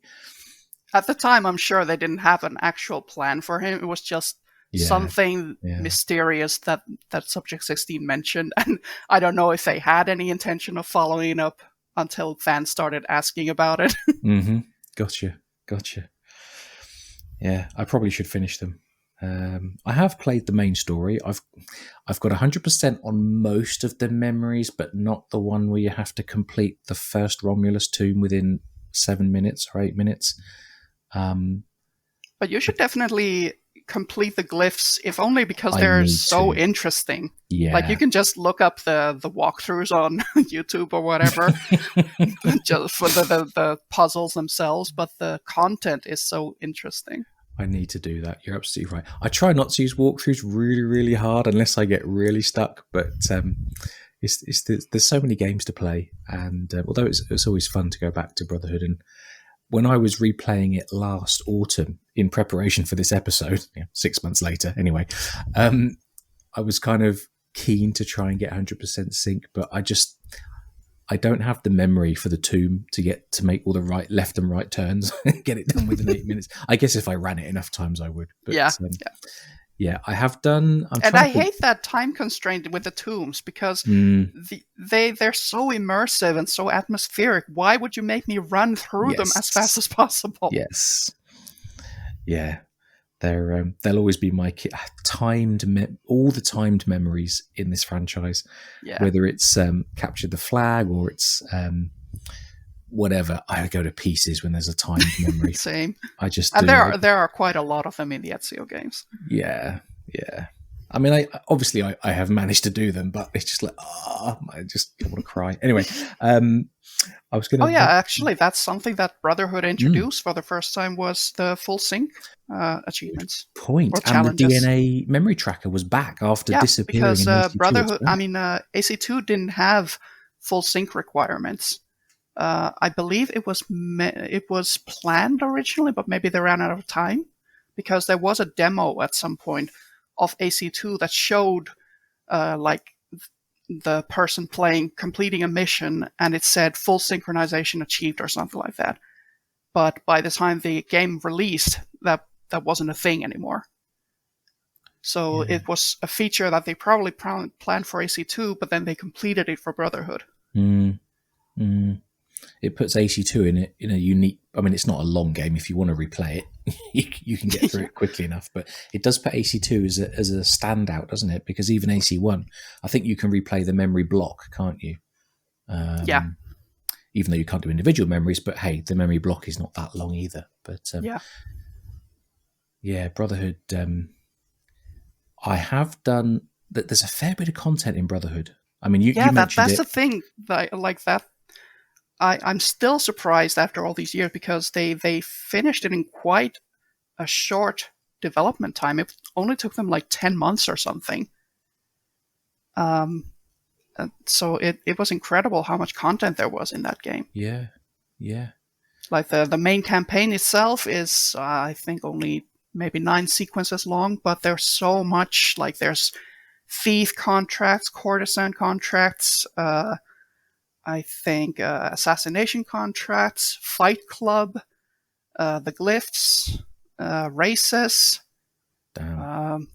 At the time, I'm sure they didn't have an actual plan for him. It was just something mysterious that Subject 16 mentioned. And I don't know if they had any intention of following up until fans started asking about it. Mm-hmm. Gotcha. Yeah, I probably should finish them. I have played the main story. I've got 100% on most of the memories, but not the one where you have to complete the first Romulus tomb within 7 minutes or 8 minutes. But you should definitely complete the glyphs, if only because I they're need so to. interesting. Yeah. Like, you can just look up the walkthroughs on YouTube or whatever, just for the puzzles themselves, but the content is so interesting. I need to do that. You're absolutely right. I try not to use walkthroughs really, really hard unless I get really stuck, but there's so many games to play, and although it's always fun to go back to Brotherhood, and when I was replaying it last autumn in preparation for this episode, 6 months later anyway, I was kind of keen to try and get 100% sync, but I don't have the memory for the tomb to make all the left and right turns and get it done within 8 minutes. I guess if I ran it enough times, I would. But, yeah, I have done. I hate that time constraint with the tombs, because they're so immersive and so atmospheric. Why would you make me run through them as fast as possible? Yes. Yeah. They'll always be my all the timed memories in this franchise, whether it's captured the flag or it's whatever. I go to pieces when there's a timed memory. Same. And there are quite a lot of them in the Ezio games. Yeah. I mean, I have managed to do them, but it's just like, I want to cry. Anyway, I was going to. Oh yeah, actually, that's something that Brotherhood introduced for the first time, was the full sync achievements. Point. And the DNA memory tracker was back after disappearing. Because Brotherhood, AC2 didn't have full sync requirements. I believe it was planned originally, but maybe they ran out of time, because there was a demo at some point of AC2 that showed like the person completing a mission, and it said full synchronization achieved or something like that. But by the time the game released, that wasn't a thing anymore. So it was a feature that they probably planned for AC2, but then they completed it for Brotherhood. It puts AC2 in a unique. I mean, it's not a long game. If you want to replay it, you can get through it quickly enough. But it does put AC2 as a standout, doesn't it? Because even AC1, I think you can replay the memory block, can't you? Even though you can't do individual memories, but hey, the memory block is not that long either. But Brotherhood. I have done that. There's a fair bit of content in Brotherhood. I mean, you mentioned that's the thing that like that. I'm still surprised after all these years, because they finished it in quite a short development time. It only took them like 10 months or something. So it was incredible how much content there was in that game. Yeah. Like the main campaign itself is, I think, only maybe 9 sequences long, but there's so much. Like, there's thief contracts, courtesan contracts, I think assassination contracts, fight club, the glyphs, races,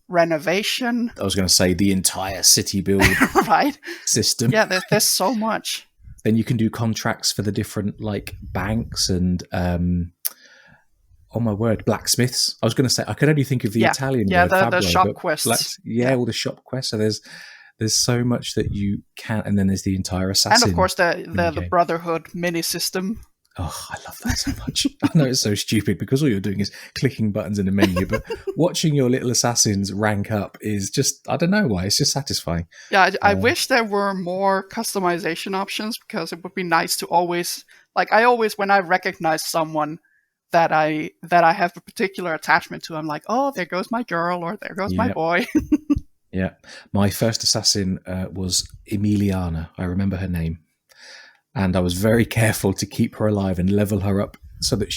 renovation. I was going to say the entire city build right system. Yeah, there's so much. Then you can do contracts for the different like banks and oh my word, blacksmiths. I was going to say I could only think of the Italian word. The shop quests. All the shop quests. So there's so much that you can, and then there's the entire assassin. And of course the Brotherhood mini system. Oh, I love that so much. I know it's so stupid because all you're doing is clicking buttons in a menu, but watching your little assassins rank up is just, I don't know why, it's just satisfying. Yeah, I wish there were more customization options, because it would be nice to always, like, when I recognize someone that I have a particular attachment to, I'm like, oh, there goes my girl, or there goes my boy. Yeah. My first assassin was Emiliana. I remember her name. And I was very careful to keep her alive and level her up so that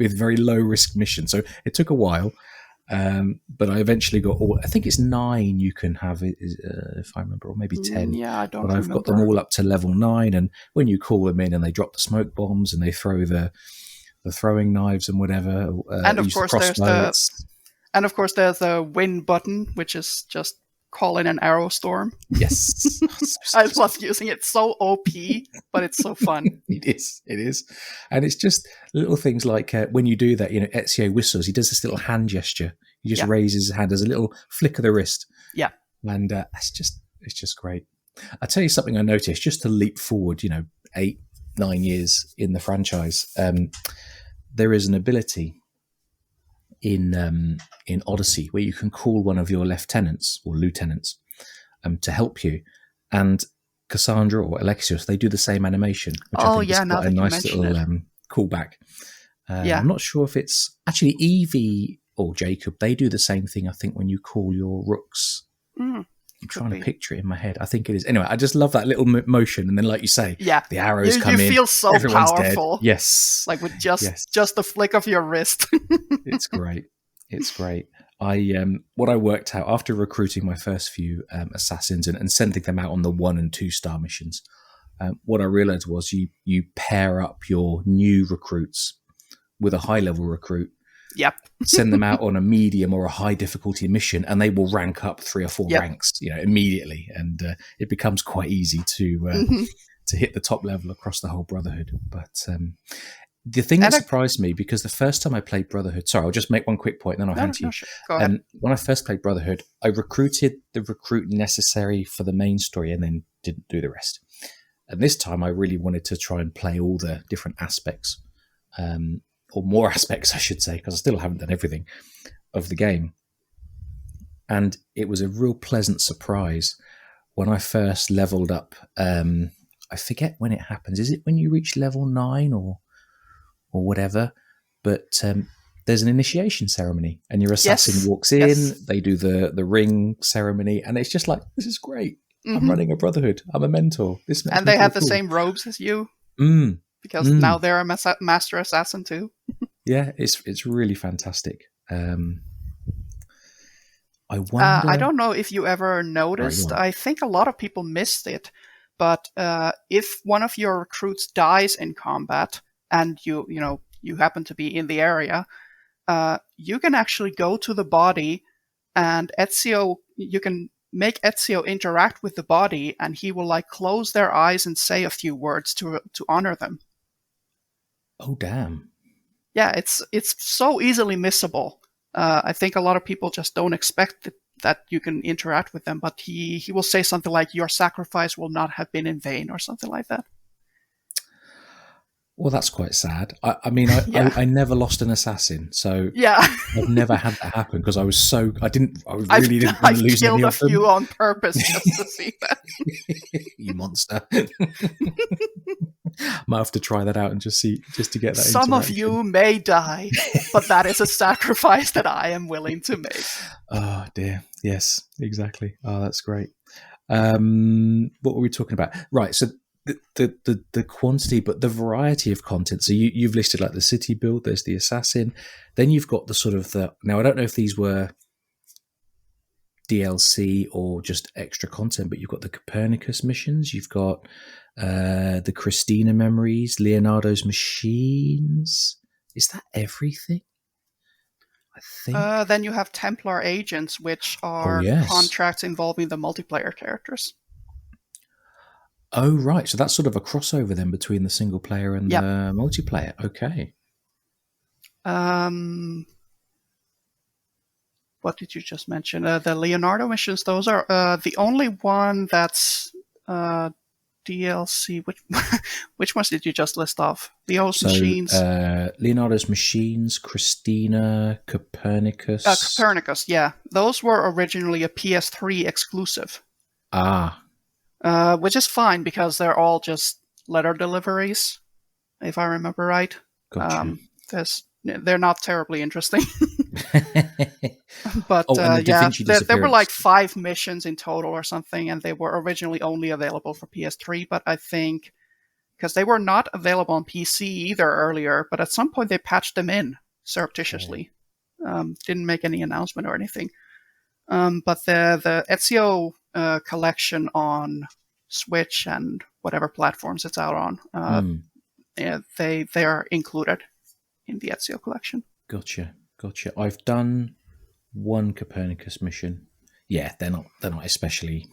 with very low risk missions. So it took a while, but I eventually got I think it's 9 you can have, if I remember, or maybe 10. Yeah, I don't remember. But I've got them all up to level 9. And when you call them in and they drop the smoke bombs and they throw the throwing knives and whatever, and of course there's the win button, which is just call in an arrow storm. Yes. I love using it. So OP, but it's so fun. It is. And it's just little things like when you do that, Ezio whistles, he does this little hand gesture, He just raises his hand as a little flick of the wrist. Yeah. And it's just great. I'll tell you something I noticed, just to leap forward, 8, 9 years in the franchise. There is an ability in Odyssey where you can call one of your lieutenants to help you. And Cassandra or Alexios, they do the same animation, which I think is quite a nice little callback. I'm not sure if it's actually Evie or Jacob. They do the same thing, I think, when you call your rooks. I'm trying to picture it in my head. I think it is. Anyway, I just love that little motion. And then, like you say, the arrows come in. You feel so everyone's powerful. Dead. Yes. Like with just the flick of your wrist. It's great. It's great. What I worked out after recruiting my first few assassins and sending them out on the 1 and 2 star missions, what I realized was you pair up your new recruits with a high level recruit. Yep. Send them out on a medium or a high difficulty mission, and they will rank up 3 or 4 ranks, immediately, and it becomes quite easy to hit the top level across the whole Brotherhood. But the thing that surprised me, because the first time I played Brotherhood, sorry, I'll just make one quick point, then I'll hand to you. Sure. Go ahead. When I first played Brotherhood, I recruited the recruit necessary for the main story, and then didn't do the rest. And this time, I really wanted to try and play all the different aspects. Or more aspects, I should say, because I still haven't done everything of the game. And it was a real pleasant surprise when I first leveled up. I forget when it happens. Is it when you reach level 9 or whatever? But there's an initiation ceremony, and your assassin walks in. Yes. They do the ring ceremony, and it's just like, this is great. I'm running a Brotherhood. I'm a mentor. And they have the same robes as you. Because now they're a master assassin too. Yeah, it's really fantastic. I wonder. I don't know if you ever noticed. I think a lot of people missed it. But if one of your recruits dies in combat, and you happen to be in the area, you can actually go to the body, and Ezio. You can make Ezio interact with the body, and he will close their eyes and say a few words to honor them. Oh, damn. Yeah, it's so easily missable. I think a lot of people just don't expect that you can interact with them, but he will say something like, your sacrifice will not have been in vain, or something like that. Well, that's quite sad. I mean, I never lost an assassin, so I've never had that happen because I didn't want to lose any of them. I've killed a few on purpose just to see that. You monster. Might have to try that out and just to get that. Some of you may die, but that is a sacrifice that I am willing to make. Oh dear. Yes, exactly. Oh, that's great. What were we talking about? Right. So the quantity, but the variety of content. So you've listed the city build. There's the assassin. Then you've got the sort of now I don't know if these were DLC or just extra content, but you've got the Copernicus missions. You've got the Christina memories, Leonardo's machines. Is that everything? I think. Then you have Templar agents, which are contracts involving the multiplayer characters. Oh, right. So that's sort of a crossover then between the single player and the multiplayer. Okay. What did you just mention? The Leonardo missions, those are the only one that's DLC. Which ones did you just list off? Leo's machines? Leonardo's machines, Christina, Copernicus. Copernicus, yeah. Those were originally a PS3 exclusive. Which is fine because they're all just letter deliveries, if I remember right. Gotcha. They're not terribly interesting. But there were 5 missions in total or something, and they were originally only available for PS3, but I think because they were not available on PC either earlier, but at some point they patched them in surreptitiously. Didn't make any announcement or anything. But the Ezio collection on Switch and whatever platforms it's out on, they are included in the Ezio collection. Gotcha. I've done one Copernicus mission. Yeah, they're not. They're not especially.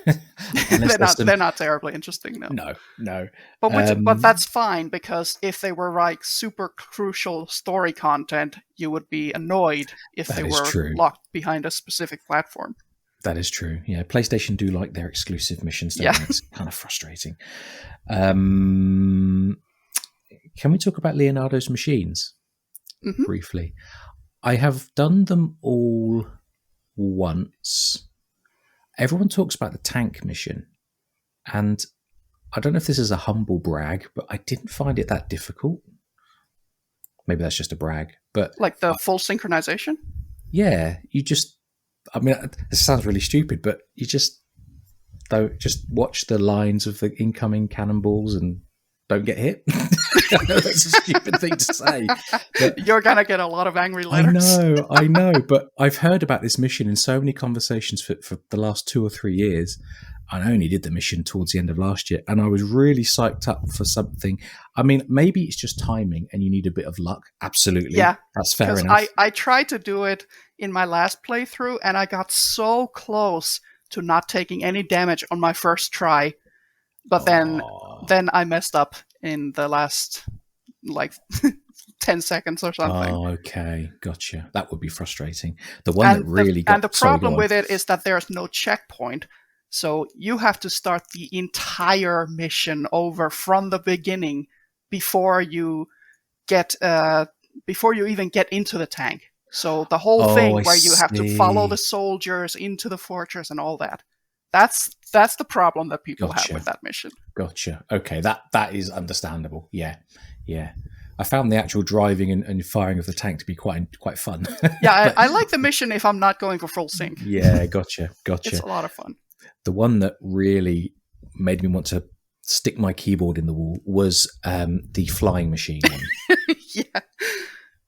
Unless they're there's not some. they're not terribly interesting, no. No, no. But that's fine, because if they were like super crucial story content, you would be annoyed if they That is were true. locked behind a specific platform. That is true. Yeah, PlayStation do like their exclusive missions, don't Yeah. they? It's kind of frustrating. Can we talk about Leonardo's machines Hmm. briefly? I have done them all once. Everyone talks about the tank mission, and I don't know if this is a humble brag, but I didn't find it that difficult. Maybe that's just a brag, but Like the full synchronization. yeah, you just. I mean, this sounds really stupid, but you just don't just watch the lines of the incoming cannonballs and don't get hit. I know that's a stupid thing to say, but You're gonna get a lot of angry letters. I know, but I've heard about this mission in so many conversations for the last 2 or 3 years. I only did the mission towards the end of last year, and I was really psyched up for something. I mean, maybe it's just timing and you need a bit of luck. Absolutely. Yeah, That's fair because enough. I tried to do it in my last playthrough, and I got so close to not taking any damage on my first try, but Oh, then I messed up in the last like 10 seconds or something. okay. Gotcha. That would be frustrating. The one that really And the got... Sorry, go problem on. with it is that there's no checkpoint. So you have to start the entire mission over from the beginning before you get before you even get into the tank. So the whole Oh, thing I where you have to follow the see. soldiers into the fortress and all that. That's the problem that people have with Gotcha. that mission. Gotcha. Okay, that is understandable. Yeah, yeah. I found the actual driving and firing of the tank to be quite fun. Yeah, But I like the mission if I'm not going for full sync. yeah, gotcha, It's gotcha. a lot of fun. The one that really made me want to stick my keyboard in the wall was the flying machine one. Yeah.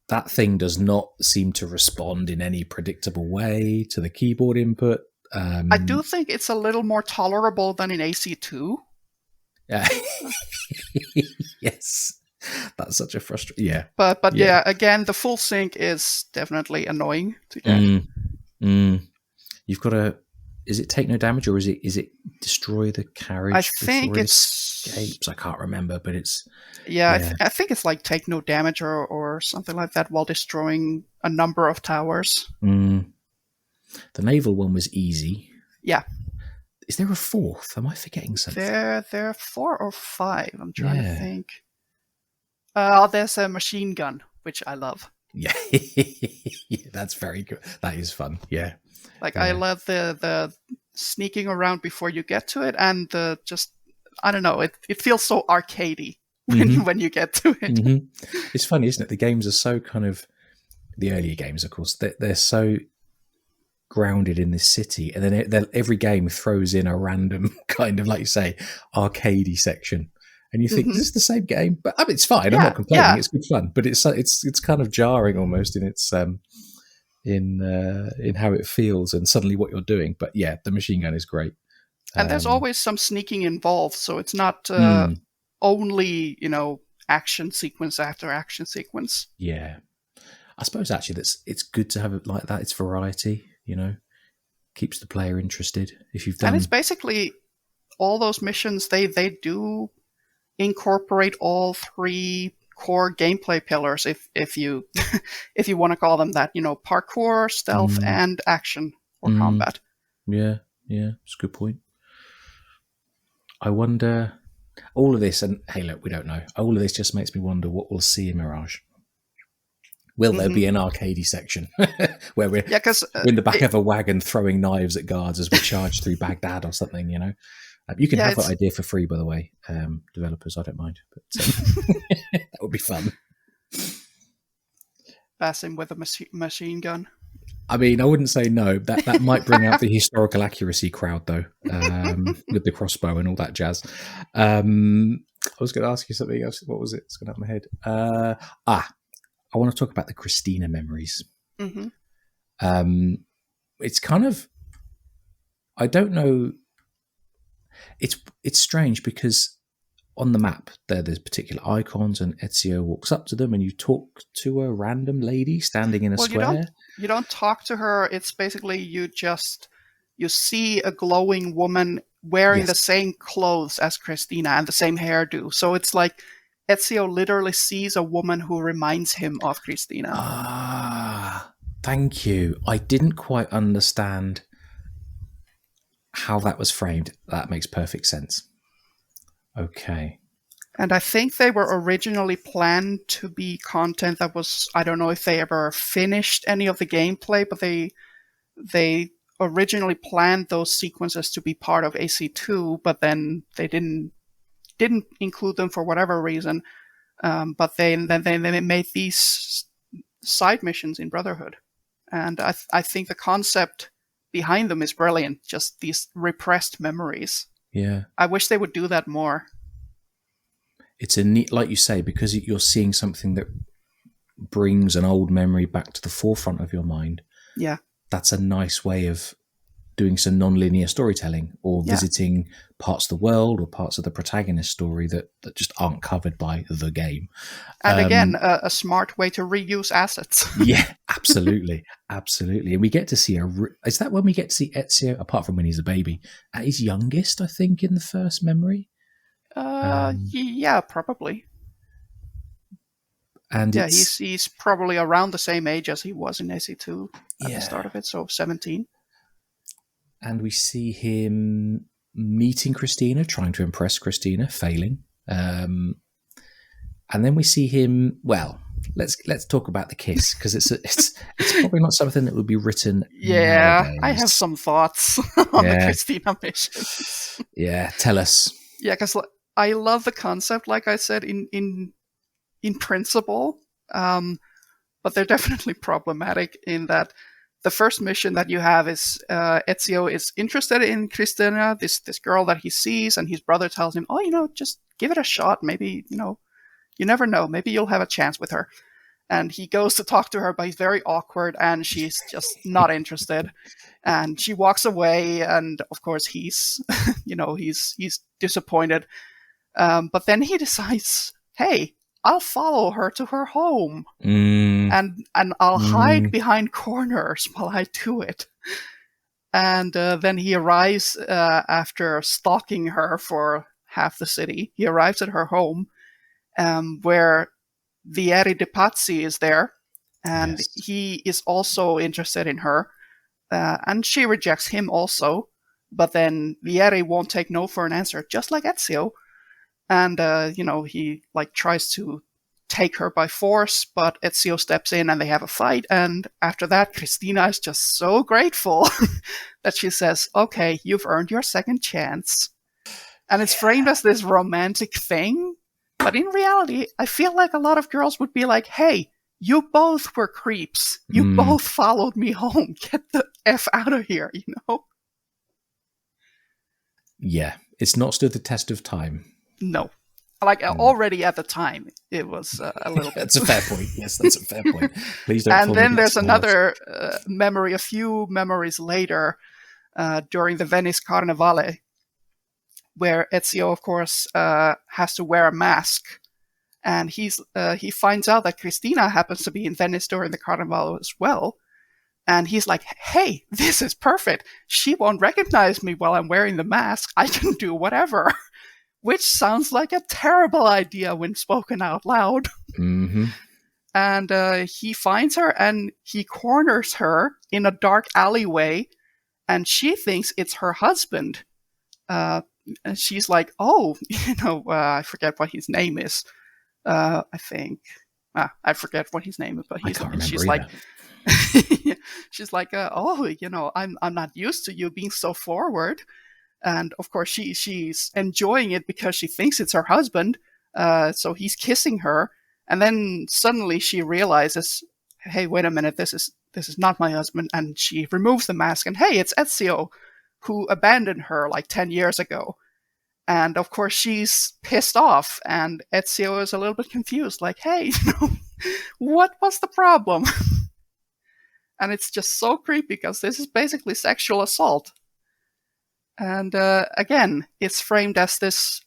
That thing does not seem to respond in any predictable way to the keyboard input. I do think it's a little more tolerable than in AC2. Yes, that's such a frustrating. Yeah, But yeah. yeah, again, the full sync is definitely annoying to get. You've got to. Is it take no damage or is it destroy the carriage I before think it it's escapes? I can't remember, but it's yeah. I think it's like take no damage or something like that while destroying a number of towers. the naval one was easy. Yeah, Is there a fourth? Am I forgetting something? there are 4 or 5. I'm trying to Yeah. think. There's a machine gun, which I love. Yeah, that's very good. That is fun. Yeah, Like Yeah. I love the sneaking around before you get to it, and the just I don't know. It feels so arcadey when you get to it. It's funny, isn't it? The games are so kind of the earlier games, of course. They're so grounded in this city, and then every game throws in a random kind of, like you say, arcadey section. And you think, is this the same game? But I mean, it's fine. I'm Yeah, not complaining. yeah. It's good fun, but it's kind of jarring almost in its in how it feels and suddenly what you're doing. But yeah, the machine gun is great. And there's always some sneaking involved, so it's not only action sequence after action sequence. Yeah, I suppose actually it's good to have it like that. It's variety, keeps the player interested. If you've done, And it's basically all those missions. They do incorporate all 3 core gameplay pillars, if you if you want to call them that. Parkour, stealth, and action or combat. Yeah, it's a good point. I wonder, all of this, and hey, look, we don't know. All of this just makes me wonder what we'll see in Mirage. Will there be an arcadey section where we're in the back of a wagon throwing knives at guards as we charge through Baghdad or something? You can have that idea for free, by the way, developers. I don't mind, but that would be fun. Basim with a machine gun. I mean, I wouldn't say no. That might bring out the historical accuracy crowd, though, with the crossbow and all that jazz. I was going to ask you something else. What was it? It's going out of my head. I want to talk about the Christina memories. It's kind of, I don't know. It's strange because on the map there's particular icons, and Ezio walks up to them, and you talk to a random lady standing in a square. You don't talk to her. It's basically you just you see a glowing woman wearing the Yes. same clothes as Christina and the same hairdo. So it's like Ezio literally sees a woman who reminds him of Christina. Ah, thank you. I didn't quite understand how that was framed. That makes perfect sense. Okay. And I think they were originally planned to be content that was, I don't know if they ever finished any of the gameplay, but they originally planned those sequences to be part of AC2, but then they didn't include them for whatever reason. But then they made these side missions in Brotherhood, and I think the concept behind them is brilliant. Just these repressed memories. Yeah. I wish they would do that more. It's a neat, like you say, because you're seeing something that brings an old memory back to the forefront of your mind. Yeah. That's a nice way of doing some non-linear storytelling, or visiting parts of the world or parts of the protagonist story that just aren't covered by the game. And again, a smart way to reuse assets. Yeah, absolutely. Absolutely. And we get to see is that when we get to see Ezio, apart from when he's a baby, at his youngest, I think, in the first memory? Yeah, probably. And yeah, he's probably around the same age as he was in AC2 at Yeah. the start of it, so 17. And we see him meeting Christina, trying to impress Christina, failing. And then we see him. Well, let's talk about the kiss, because it's probably not something that would be written. Yeah, nowadays. I have some thoughts on the Christina missions. Yeah, tell us. Yeah, because I love the concept, like I said, in principle, but they're definitely problematic in that the first mission that you have is Ezio is interested in Christina, this girl that he sees, and his brother tells him, oh, just give it a shot. Maybe, you never know. Maybe you'll have a chance with her. And he goes to talk to her, but he's very awkward, and she's just not interested. And she walks away, and of course he's, he's disappointed. But then he decides, hey, I'll follow her to her home, and I'll hide behind corners while I do it. And then he arrives after stalking her for half the city. He arrives at her home, where Vieri de Pazzi is there, and he is also interested in her, and she rejects him also. But then Vieri won't take no for an answer, just like Ezio. And, he tries to take her by force, but Ezio steps in and they have a fight. And after that, Christina is just so grateful that she says, okay, you've earned your second chance. And it's framed as this romantic thing. But in reality, I feel like a lot of girls would be like, hey, you both were creeps. You both followed me home. Get the F out of here, Yeah, it's not stood the test of time. No. Already at the time, it was a little bit. That's a fair point. Yes, that's a fair point. Please don't. And then there's another memory, a few memories later, during the Venice Carnevale, where Ezio, of course, has to wear a mask. And he finds out that Christina happens to be in Venice during the Carnival as well. And he's like, hey, this is perfect. She won't recognize me while I'm wearing the mask. I can do whatever. Which sounds like a terrible idea when spoken out loud. Mm-hmm. And he finds her and he corners her in a dark alleyway, and she thinks it's her husband. And she's like, oh, I forget what his name is. I forget what his name is, but she's like, she's like, I'm not used to you being so forward. And of course, she's enjoying it because she thinks it's her husband. So he's kissing her, and then suddenly she realizes, "Hey, wait a minute! This is not my husband." And she removes the mask, and hey, it's Ezio, who abandoned her like 10 years ago. And of course, she's pissed off, and Ezio is a little bit confused, like, "Hey, what was the problem?" And it's just so creepy because this is basically sexual assault. And again, it's framed as this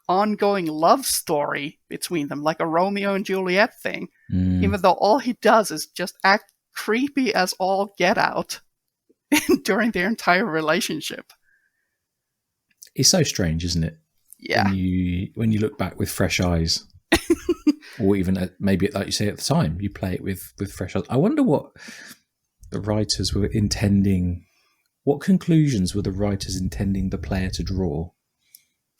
ongoing love story between them, like a Romeo and Juliet thing, even though all he does is just act creepy as all get out. during their entire relationship. It's so strange, isn't it? Yeah. When you look back with fresh eyes, or even maybe like you say at the time, you play it with fresh eyes. I wonder what the writers were intending. What conclusions were the writers intending the player to draw?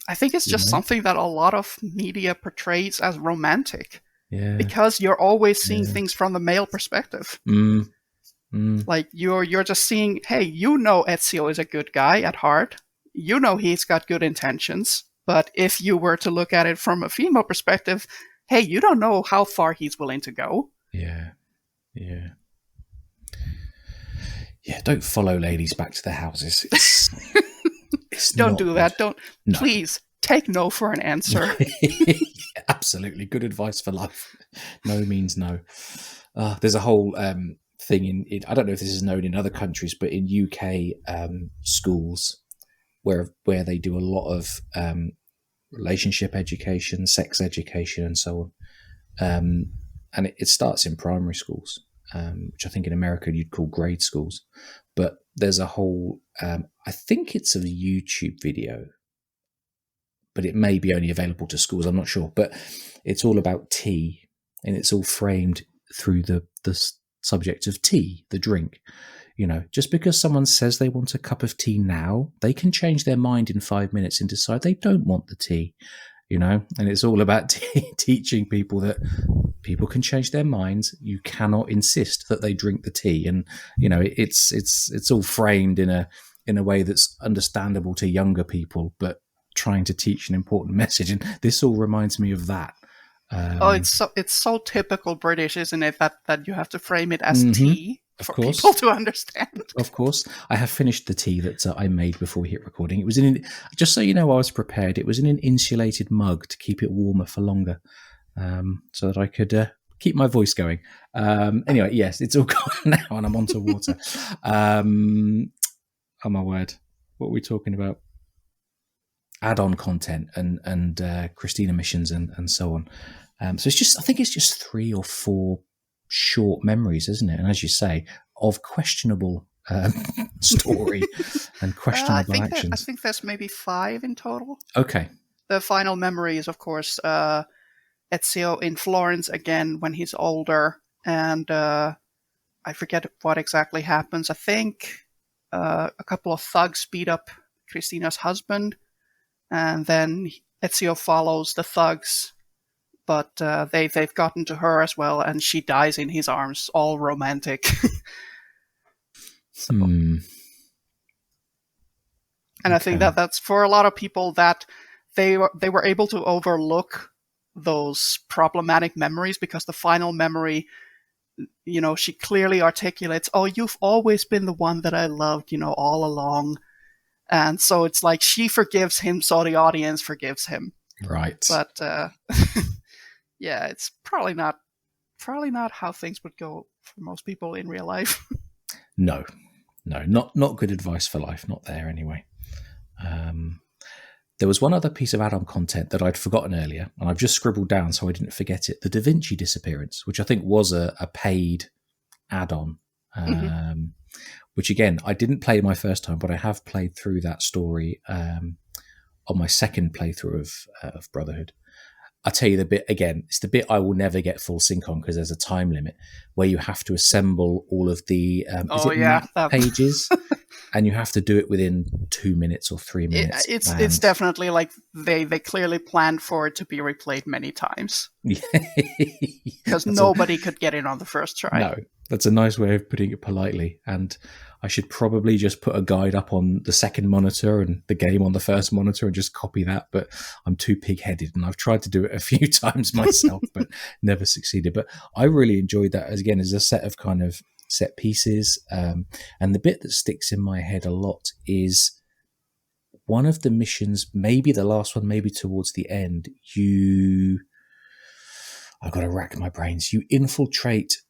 I think it's just something that a lot of media portrays as romantic. Yeah. Because you're always seeing things from the male perspective. Like you're just seeing, hey, you know Ezio is a good guy at heart. You know he's got good intentions. But if you were to look at it from a female perspective, hey, you don't know how far he's willing to go. Yeah. Don't follow ladies back to their houses. Don't do that. Don't. No. Please take no for an answer. Absolutely. Good advice for life. No means no. There's a whole thing in I don't know if this is known in other countries, but in UK schools where they do a lot of relationship education, sex education, and so on. And it starts in primary schools, which I think in America you'd call grade schools. But there's a whole, I think it's a YouTube video, but it may be only available to schools. I'm not sure. But it's all about tea, and it's all framed through the subject of tea, the drink. You know, just because someone says they want a cup of tea now, they can change their mind in 5 minutes and decide they don't want the tea. You know, and it's all about teaching people that people can change their minds. You cannot insist that they drink the tea, and you know, it's all framed in a way that's understandable to younger people, but trying to teach an important message. And this all reminds me of that. It's so typical British, isn't it? That you have to frame it as tea. For people to understand. Of course. I have finished the tea that I made before we hit recording. It was just so you know, I was prepared. It was in an insulated mug to keep it warmer for longer, so that I could keep my voice going. Anyway, yes, it's all gone now and I'm onto water. Oh my word. What are we talking about? Add-on content and Christina missions and so on. So I think it's just 3 or 4 short memories, isn't it? And as you say, of questionable story and questionable actions. I think there's maybe 5 in total. Okay. The final memory is, of course, Ezio in Florence again when he's older, and I forget what exactly happens. I think a couple of thugs beat up Christina's husband, and then Ezio follows the thugs. But they've gotten to her as well, and she dies in his arms, all romantic. And I think that's for a lot of people that they were able to overlook those problematic memories, because the final memory, you know, she clearly articulates, "Oh, you've always been the one that I loved, you know, all along." And so it's like she forgives him, so the audience forgives him. Right. But yeah, it's probably not how things would go for most people in real life. No, not good advice for life. Not there anyway. There was one other piece of add-on content that I'd forgotten earlier, and I've just scribbled down so I didn't forget it. The Da Vinci disappearance, which I think was a paid add-on, which again, I didn't play my first time, but I have played through that story on my second playthrough of Brotherhood. I'll tell you the bit again. It's the bit I will never get full sync on because there's a time limit where you have to assemble all of the map pages, and you have to do it within 2 minutes or 3 minutes. It's definitely like they clearly planned for it to be replayed many times because nobody could get it on the first try. No, that's a nice way of putting it politely. And I should probably just put a guide up on the second monitor and the game on the first monitor and just copy that. But I'm too pig-headed, and I've tried to do it a few times myself, but never succeeded. But I really enjoyed that as a set of kind of set pieces. And the bit that sticks in my head a lot is one of the missions, maybe the last one, maybe towards the end. I've got to rack my brains. You infiltrate,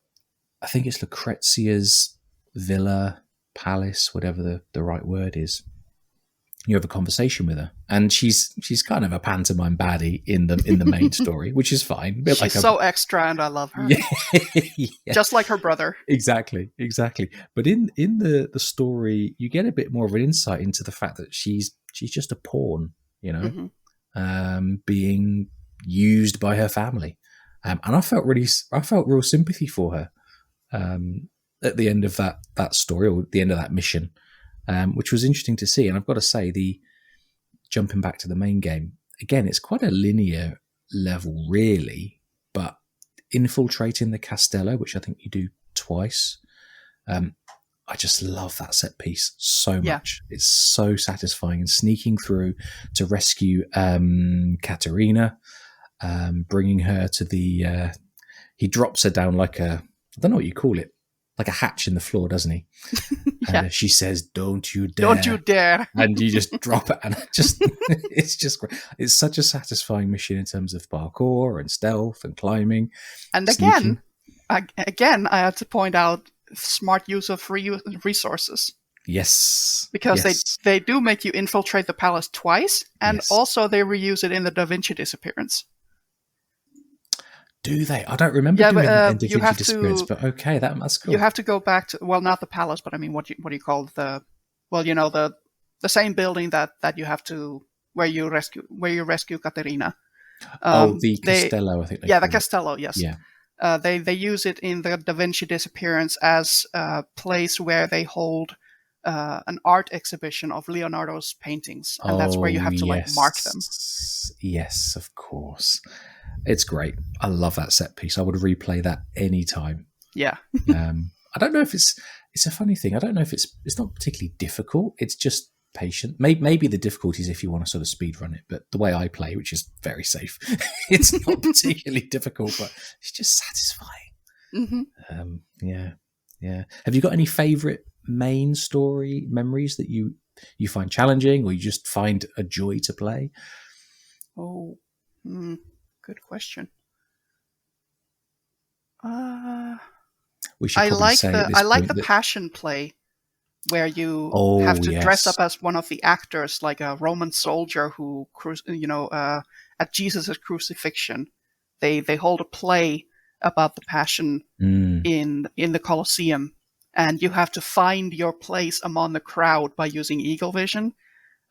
I think it's Lucrezia's villa, palace, whatever the right word is. you have a conversation with her, and she's kind of a pantomime baddie in the main story, which is fine. A bit She's like so extra, and I love her. yeah, yeah, Just like her brother. exactly. But in the story, you get a bit more of an insight into the fact that she's just a pawn, Hmm. being used by her family, and I felt real sympathy for her at the end of that story, or the end of that mission, which was interesting to see. And I've got to say, the jumping back to the main game again, it's quite a linear level, really, but infiltrating the Castello, which I think you do twice. I just love that set piece so Yeah. much. It's so satisfying, and sneaking through to rescue Katerina, bringing her to the. He drops her down like I don't know what you call it, like a hatch in the floor, doesn't he? Yeah. And she says, "Don't you dare!" Don't you dare. And you just drop it, and it's just great. It's such a satisfying mission in terms of parkour and stealth and climbing. And sneaking. again, I had to point out smart use of resources. Yes. Because yes. they do make you infiltrate the palace twice, and Yes. also they reuse it in the Da Vinci disappearance. Do they? I don't remember doing that in Da you Vinci have Disappearance, to. but okay, that's cool. You have to go back to, well, not the palace, but I mean, what do you call the? Well, the same building that you have to where you rescue Caterina. The Castello, I think. The call Castello, yes. Yeah. They use it in the Da Vinci Disappearance as a place where they hold an art exhibition of Leonardo's paintings, and that's where you have to mark them. Yes, of course. It's great. I love that set piece. I would replay that anytime. Yeah. I don't know if it's a funny thing. I don't know if it's not particularly difficult. It's just patient. Maybe the difficulty is if you want to sort of speed run it, but the way I play, which is very safe, it's not particularly difficult, but it's just satisfying. Mm-hmm. Yeah. Have you got any favorite main story memories that you find challenging, or you just find a joy to play? Oh, good question. We should I probably like say the at this point the that passion play where you have to dress up as one of the actors, like a Roman soldier who, at Jesus' crucifixion, they hold a play about the passion in the Colosseum, and you have to find your place among the crowd by using eagle vision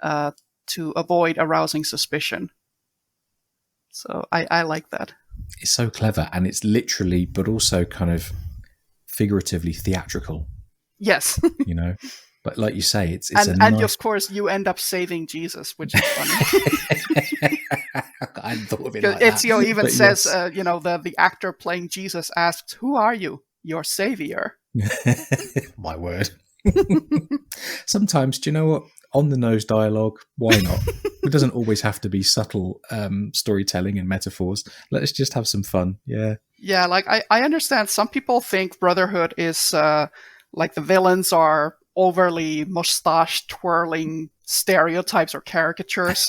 to avoid arousing suspicion. So I like that. It's so clever, and it's literally, but also kind of figuratively theatrical. Yes. But like you say, it's and nice... of course you end up saving Jesus, which is funny. I hadn't thought of it like that. Ezio even says, yes. The actor playing Jesus asks, "Who are you? Your savior." My word. Sometimes, do you know what? On the nose dialogue, why not? It doesn't always have to be subtle storytelling and metaphors. Let's just have some fun. Yeah. Yeah, like I understand some people think Brotherhood is like the villains are overly mustache twirling stereotypes or caricatures.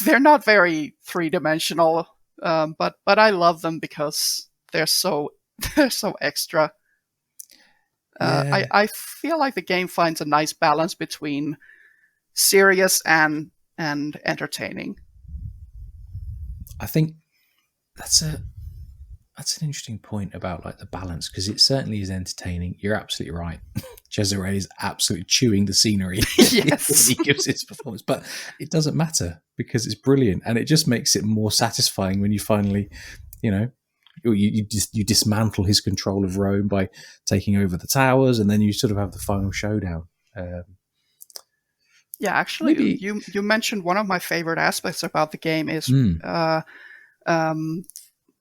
They're not very three-dimensional, but I love them because they're so extra. Yeah. I feel like the game finds a nice balance between serious and entertaining. I think that's an interesting point about like the balance, because it certainly is entertaining. You're absolutely right. Cesare is absolutely chewing the scenery yes. when he gives his performance, but it doesn't matter because it's brilliant, and it just makes it more satisfying when you finally, you dismantle his control of Rome by taking over the towers, and then you sort of have the final showdown. Yeah, actually, you mentioned one of my favorite aspects about the game is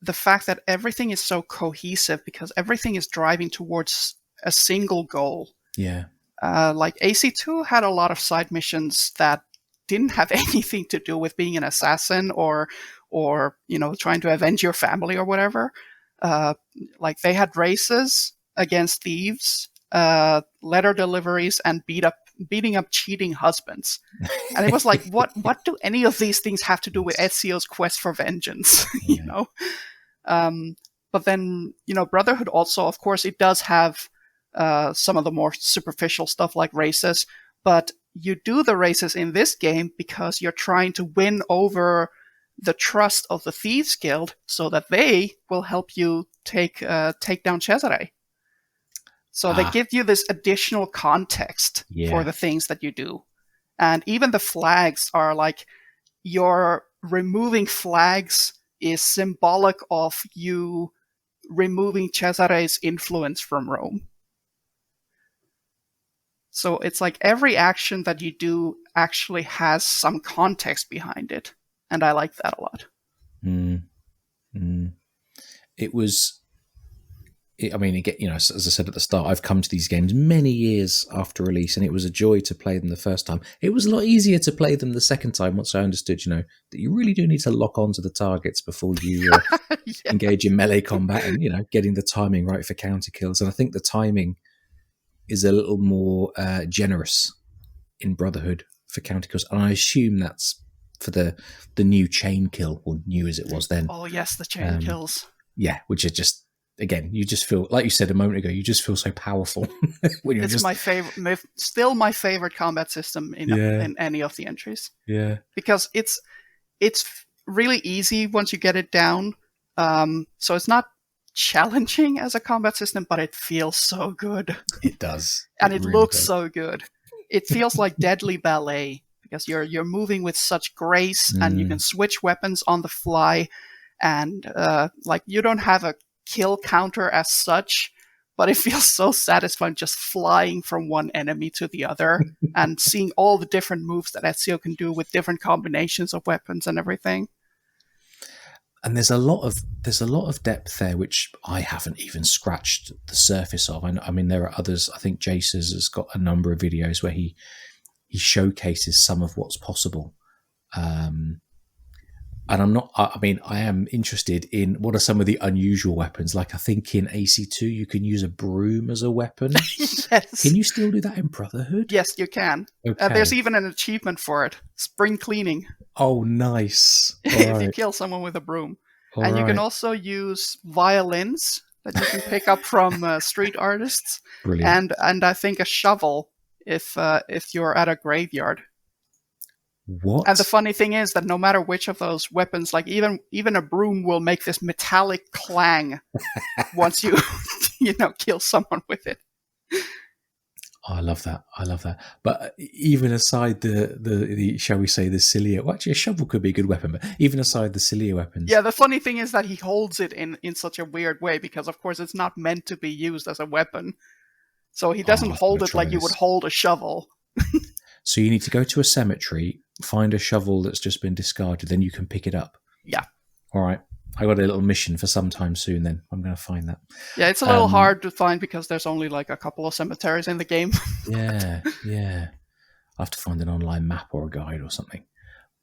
the fact that everything is so cohesive because everything is driving towards a single goal. Yeah. Like AC2 had a lot of side missions that didn't have anything to do with being an assassin or trying to avenge your family or whatever. Like they had races against thieves, letter deliveries, and beating up cheating husbands. And it was like, what do any of these things have to do with Ezio's quest for vengeance? But then, Brotherhood also, of course, it does have some of the more superficial stuff like races, but you do the races in this game because you're trying to win over the trust of the Thieves Guild so that they will help you take down Cesare. So they give you this additional context for the things that you do. And even the flags are like, your removing flags is symbolic of you removing Cesare's influence from Rome. So it's like every action that you do actually has some context behind it. And I like that a lot. It was, I mean, again, you know, as I said at the start, I've come to these games many years after release, and it was a joy to play them the first time. It was a lot easier to play them the second time once I understood, you know, that you really do need to lock onto the targets before you engage in melee combat, and, you know, getting the timing right for counter kills. And I think the timing is a little more generous in Brotherhood for counter kills, and I assume that's for the new chain kill, or new as it was then. Oh yes, the chain kills. Yeah, which are just, again, you just feel, like you said a moment ago, you just feel so powerful. When you're it's my favorite, still my favorite combat system in any of the entries. Yeah, because it's really easy once you get it down. So it's not challenging as a combat system, but it feels so good. It does, and it really looks so good. It feels like deadly ballet because you're moving with such grace, and you can switch weapons on the fly, and like you don't have a kill counter as such, but it feels so satisfying just flying from one enemy to the other and seeing all the different moves that Ezio can do with different combinations of weapons and everything. And there's a lot of depth there, which I haven't even scratched the surface of. I mean, there are others. I think Jace's has got a number of videos where he showcases some of what's possible. And I am interested in what are some of the unusual weapons. Like, I think in AC2 you can use a broom as a weapon. Yes. Can you still do that in Brotherhood? Yes, you can. Okay. There's even an achievement for it. Spring cleaning. Oh, nice. If you kill someone with a broom. And you can also use violins that you can pick up from street artists. Brilliant. And I think a shovel if you're at a graveyard. What? And the funny thing is that no matter which of those weapons, like even a broom will make this metallic clang once you kill someone with it. Oh, I love that. But even aside the shall we say, the sillier, well, actually a shovel could be a good weapon, but even aside the sillier weapons. Yeah, the funny thing is that he holds it in such a weird way because of course it's not meant to be used as a weapon. So he doesn't hold it like you would hold a shovel. So you need to go to a cemetery, find a shovel that's just been discarded, then you can pick it up. Yeah. All right. I got a little mission for sometime soon then. I'm going to find that. Yeah, it's a little hard to find because there's only like a couple of cemeteries in the game. Yeah. I'll have to find an online map or a guide or something.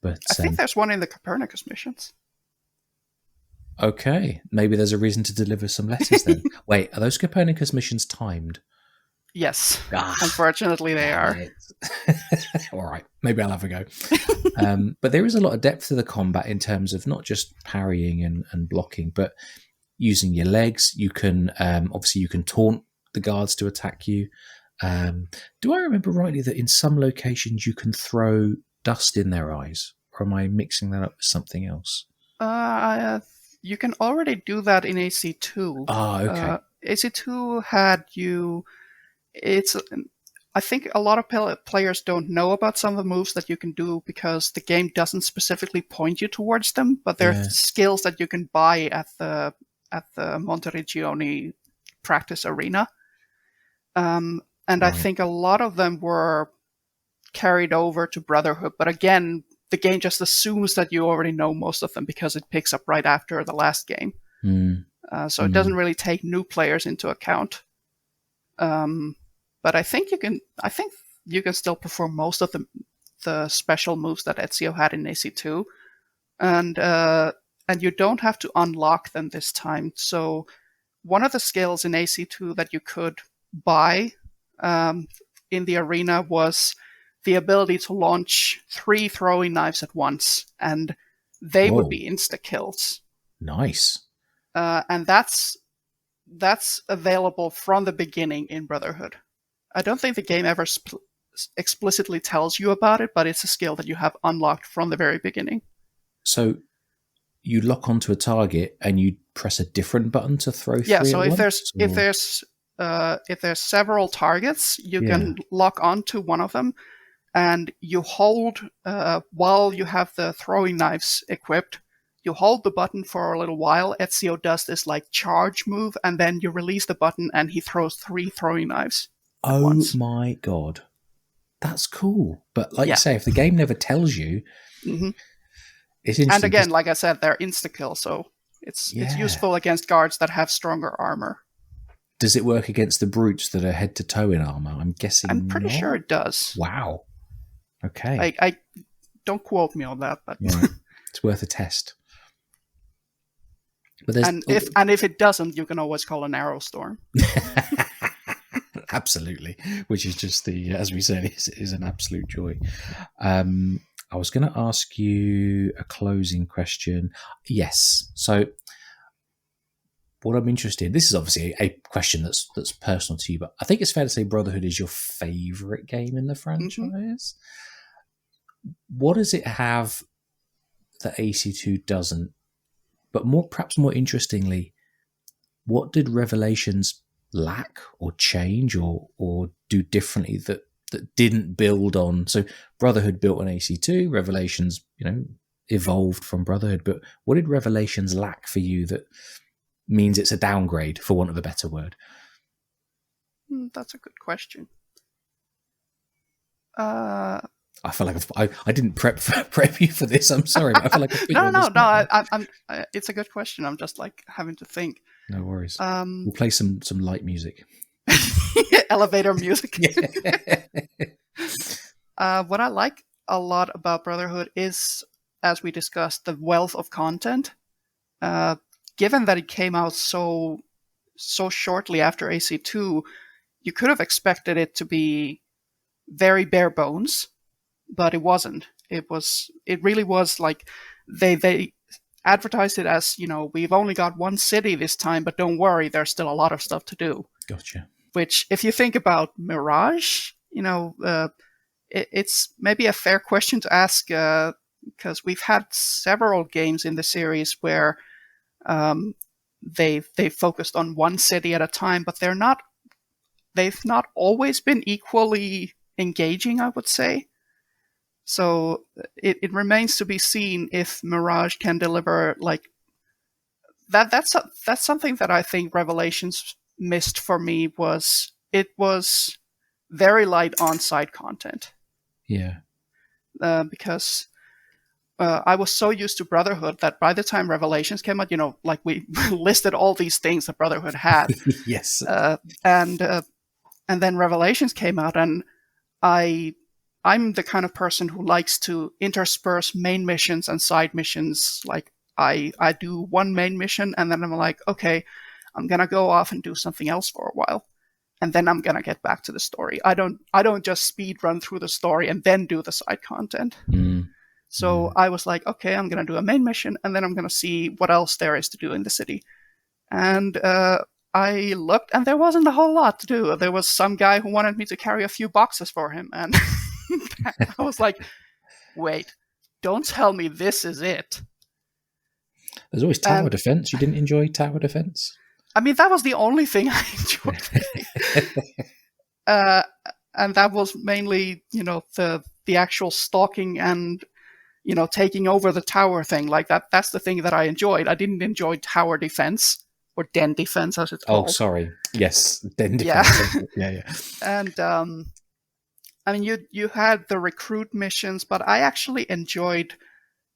But I think there's one in the Copernicus missions. Okay. Maybe there's a reason to deliver some letters then. Wait, are those Copernicus missions timed? Yes. Unfortunately, they are. All right. Maybe I'll have a go. But there is a lot of depth to the combat in terms of not just parrying and blocking, but using your legs. You can, obviously, you can taunt the guards to attack you. Do I remember rightly that in some locations you can throw dust in their eyes? Or am I mixing that up with something else? You can already do that in AC2. Ah, okay. AC2 had you... I think a lot of players don't know about some of the moves that you can do because the game doesn't specifically point you towards them, but they're skills that you can buy at the Monteriggioni practice arena. And right. I think a lot of them were carried over to Brotherhood, but again, the game just assumes that you already know most of them because it picks up right after the last game. So it doesn't really take new players into account. But I think you can still perform most of the special moves that Ezio had in AC2, and you don't have to unlock them this time. So one of the skills in AC2 that you could buy in the arena was the ability to launch 3 throwing knives at once, and they would be insta kills. Nice. And that's available from the beginning in Brotherhood. I don't think the game ever explicitly tells you about it, but it's a skill that you have unlocked from the very beginning. So you lock onto a target and you press a different button to throw Yeah, three so at if once? there's several targets, you Yeah. can lock onto one of them, and you hold while you have the throwing knives equipped. You hold the button for a little while. Ezio does this like charge move, and then you release the button, and he throws 3 throwing knives at Oh once. my God. That's cool. But like you Yeah. say, if the game never tells you, hmm it's And interesting again, because, like I said, they're insta kill, so it's yeah. useful against guards that have stronger armor. Does it work against the brutes that are head to toe in armor? I'm I'm guessing pretty sure not. it does. Wow. Okay. I don't quote me on that, but Right. It's worth a test. But there's if it doesn't, you can always call an arrow storm. absolutely, which is just the, as we said, is an absolute joy. I was going to ask you a closing question. Yes. So what I'm interested in, this is obviously a question that's personal to you, but I think it's fair to say Brotherhood is your favorite game in the hmm franchise. What does it have that AC2 doesn't? But perhaps more interestingly, what did Revelations lack or change or do differently that didn't build on? So Brotherhood built on AC2, Revelations, evolved from Brotherhood. But what did Revelations lack for you that means it's a downgrade, for want of a better word? That's a good question. I feel like I didn't prep you for this. I'm sorry, but I feel like I put you on the spot. It's a good question. I'm just like having to think. No worries. We'll play some light music. Elevator music. Yeah. What I like a lot about Brotherhood is, as we discussed, the wealth of content. Given that it came out so shortly after AC2, you could have expected it to be very bare bones, but it wasn't. It really was like they advertised it as, we've only got one city this time, but don't worry, there's still a lot of stuff to do. Gotcha. Which, if you think about Mirage, it's maybe a fair question to ask, because we've had several games in the series where they focused on one city at a time, but they've not always been equally engaging, I would say. So it remains to be seen if Mirage can deliver like that. That's something that I think Revelations missed for me. It was very light on side content. Yeah. Because I was so used to Brotherhood that by the time Revelations came out, like we listed all these things that Brotherhood had. Yes. And then Revelations came out, and I'm the kind of person who likes to intersperse main missions and side missions. Like I do one main mission, and then I'm like, okay, I'm gonna go off and do something else for a while, and then I'm gonna get back to the story. I don't just speed run through the story and then do the side content. So I was like, okay, I'm gonna do a main mission, and then I'm gonna see what else there is to do in the city. And I looked, and there wasn't a whole lot to do. There was some guy who wanted me to carry a few boxes for him, and I was like, wait, don't tell me this is it. There's always tower defense. You didn't enjoy tower defense? I mean, that was the only thing I enjoyed. And that was mainly, the actual stalking and, taking over the tower thing. Like that's the thing that I enjoyed. I didn't enjoy tower defense, or den defense, as it's called. Oh, sorry. Yes, den defense. Yeah. And I mean, you had the recruit missions, but I actually enjoyed,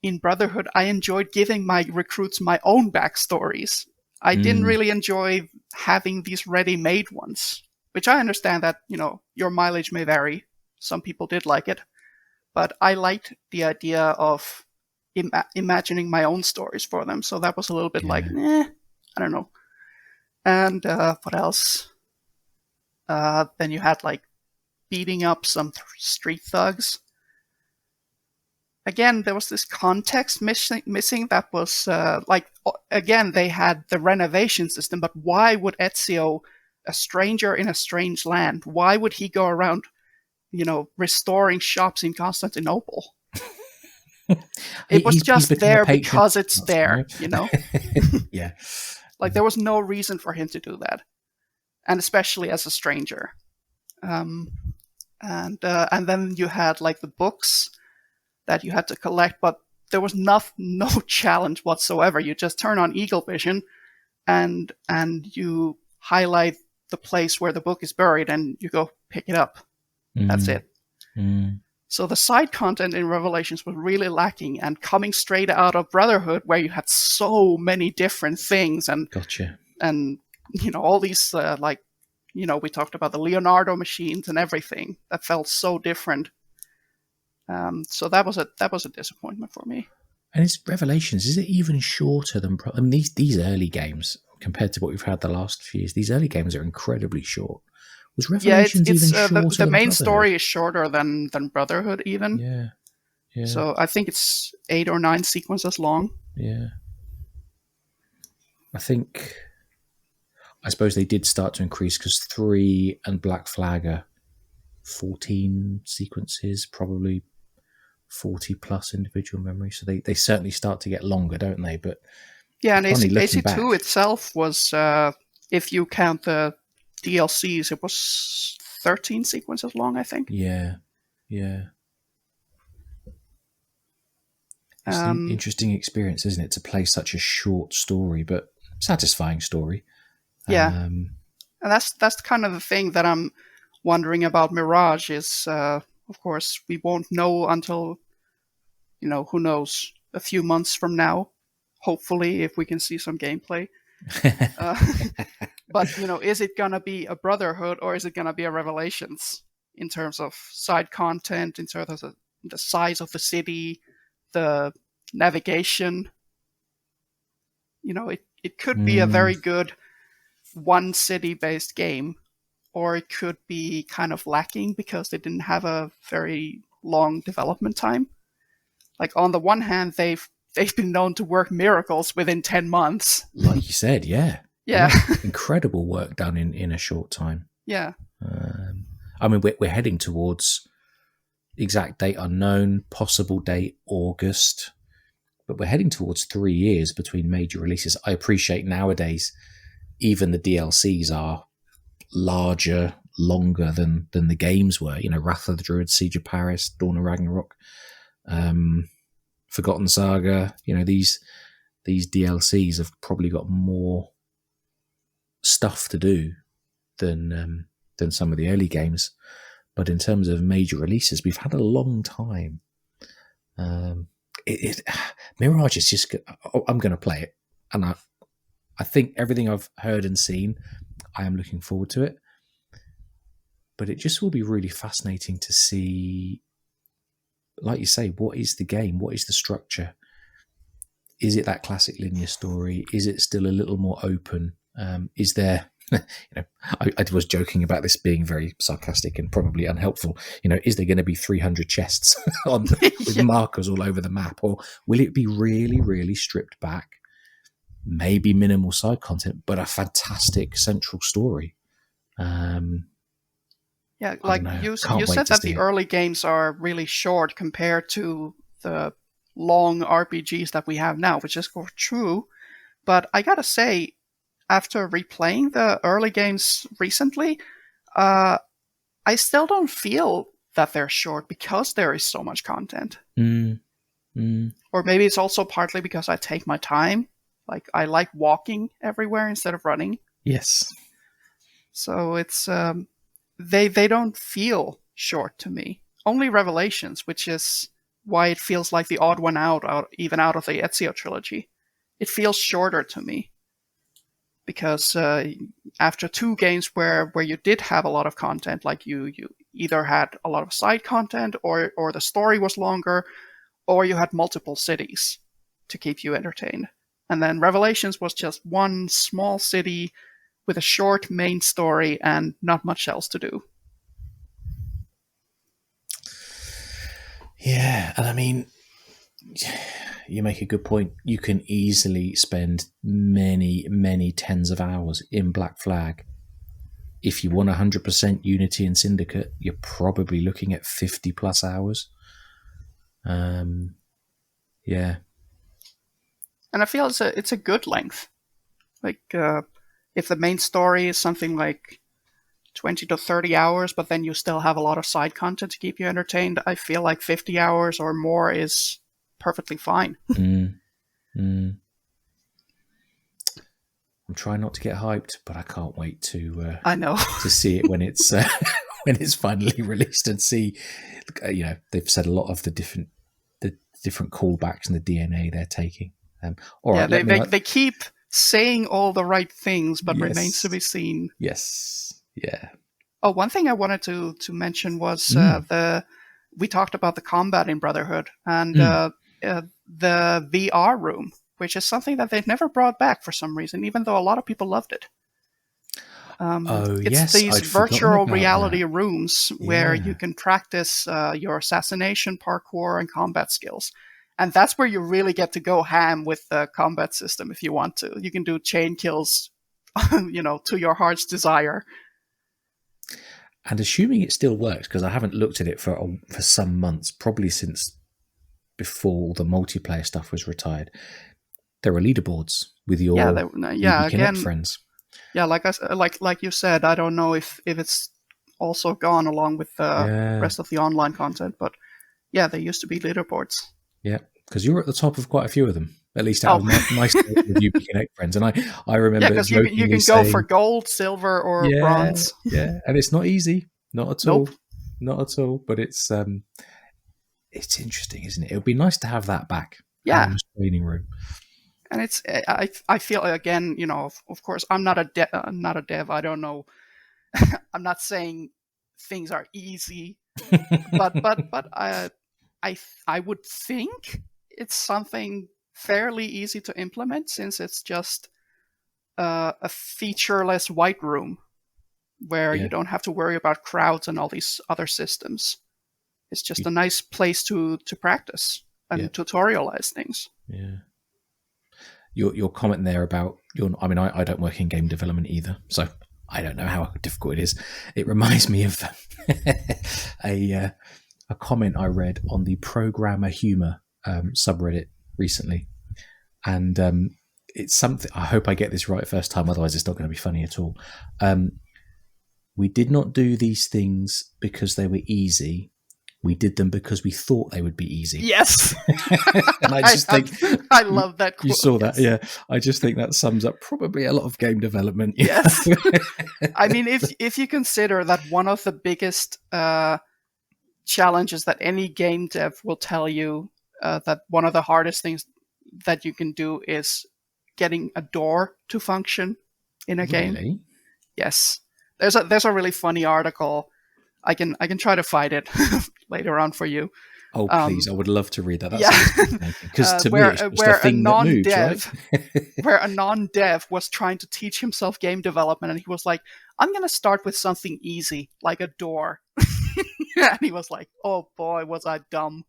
in Brotherhood, I enjoyed giving my recruits my own backstories. I didn't really enjoy having these ready-made ones, which I understand that, your mileage may vary. Some people did like it, but I liked the idea of imagining my own stories for them. So that was a little bit like, I don't know. And what else? Then you had like beating up some street thugs. Again, there was this context missing that was again, they had the renovation system, but why would Ezio, a stranger in a strange land, why would he go around restoring shops in Constantinople. It was He's just become a there patron. because it's That's there, right. Yeah. Like there was no reason for him to do that, and especially as a stranger. Um, and then you had like the books that you had to collect, but there was no challenge whatsoever. You just turn on Eagle Vision, and you highlight the place where the book is buried, and you go pick it up. That's it. So the side content in Revelations was really lacking, and coming straight out of Brotherhood, where you had so many different things, and Gotcha. and all these we talked about the Leonardo machines and everything that felt so different. So that was a disappointment for me. And it's Revelations. Is it even shorter than? I mean, these early games compared to what we've had the last few years, these early games are incredibly short. Was Revelations it's even shorter the than main Brotherhood? story is shorter than Brotherhood even. Yeah. So I think it's 8 or 9 sequences long. Yeah. I suppose they did start to increase because 3 and Black Flag are 14 sequences, probably 40 plus individual memories. So they certainly start to get longer, don't they? But yeah, and AC2 back, itself was, if you count the DLCs, it was 13 sequences long, I think. Yeah. It's an interesting experience, isn't it, to play such a short story, but satisfying story. Yeah. And that's kind of the thing that I'm wondering about Mirage is, of course, we won't know until, who knows, a few months from now, hopefully, if we can see some gameplay. But, is it going to be a Brotherhood or is it going to be a Revelations in terms of side content, in terms of the size of the city, the navigation? It could be a very good one city based game, or it could be kind of lacking because they didn't have a very long development time. Like on the one hand, they've been known to work miracles within 10 months. Like you said, yeah. Yeah. Incredible work done in a short time. Yeah. I mean, we're heading towards exact date unknown, possible date August, but we're heading towards 3 years between major releases. I appreciate nowadays even the DLCs are larger, longer than the games were. Wrath of the Druids, Siege of Paris, Dawn of Ragnarok, Forgotten Saga. These DLCs have probably got more stuff to do than some of the early games. But in terms of major releases, we've had a long time. Mirage is just. I'm going to play it, and I think everything I've heard and seen, I am looking forward to it. But it just will be really fascinating to see, like you say, what is the game? What is the structure? Is it that classic linear story? Is it still a little more open? Is there, I was joking about this being very sarcastic and probably unhelpful. Is there going to be 300 chests with markers all over the map? Or will it be really, really stripped back? Maybe minimal side content, but a fantastic central story. Yeah, like you said that the early games are really short compared to the long RPGs that we have now, which is true. But I gotta say, after replaying the early games recently, I still don't feel that they're short because there is so much content. Or maybe it's also partly because I take my time. Like, I like walking everywhere instead of running. Yes. So it's they don't feel short to me. Only Revelations, which is why it feels like the odd one out even out of the Ezio trilogy. It feels shorter to me. Because after 2 games where you did have a lot of content, like you either had a lot of side content or the story was longer, or you had multiple cities to keep you entertained. And then Revelations was just one small city with a short main story and not much else to do. Yeah, and I mean, you make a good point. You can easily spend many, many tens of hours in Black Flag If you want 100% Unity and Syndicate, you're probably looking at 50 plus hours. Yeah. And I feel it's a good length. Like, if the main story is something like 20 to 30 hours, but then you still have a lot of side content to keep you entertained, I feel like 50 hours or more is perfectly fine. I'm trying not to get hyped, but I can't wait to I know. to see it when it's when it's finally released and see. They've said a lot of the different callbacks and the DNA they're taking. All Yeah, right, they keep saying all the right things, but Yes. remains to be seen. Yes, yeah. Oh, one thing I wanted to mention was we talked about the combat in Brotherhood and the VR room, which is something that they've never brought back for some reason, even though a lot of people loved it. It's Yes, these I'd forgotten virtual about reality that. rooms where Yeah. you can practice your assassination, parkour, and combat skills. And that's where you really get to go ham with the combat system if you want to. You can do chain kills, to your heart's desire. And assuming it still works, because I haven't looked at it for some months, probably since before all the multiplayer stuff was retired, there are leaderboards with your UB Connect friends. Yeah, like you said, I don't know if it's also gone along with the rest of the online content, but yeah, there used to be leaderboards. Yeah, because you were at the top of quite a few of them, at least out of my UB Connect friends, and I remember because you can saying, go for gold, silver, or bronze. Yeah, and it's not easy, not at all, not at all. But it's interesting, isn't it? It would be nice to have that back. Yeah, training room. And I feel again, of course, I'm not a dev. I don't know. I'm not saying things are easy, but I would think it's something fairly easy to implement since it's just a featureless white room where you don't have to worry about crowds and all these other systems. It's just a nice place to practice and tutorialize things. Yeah. Your comment there about I don't work in game development either, so I don't know how difficult it is. It reminds me of a comment I read on the Programmer Humor subreddit recently, and it's something. I hope I get this right first time, otherwise it's not going to be funny at all. We did not do these things because they were easy. We did them because we thought they would be easy. Yes. And I just think I love that quote. You saw that, yeah. I just think that sums up probably a lot of game development. Yes. I mean, if you consider that one of the biggest challenges that any game dev will tell you, that one of the hardest things that you can do is getting a door to function in a game. Yes. There's a really funny article. I can try to find it later on for you. Oh, please! I would love to read that. Because to me, it's just a thing that moves, right? Where a non-dev was trying to teach himself game development, and he was like, "I'm going to start with something easy, like a door." And he was like, "Oh boy, was I dumb!"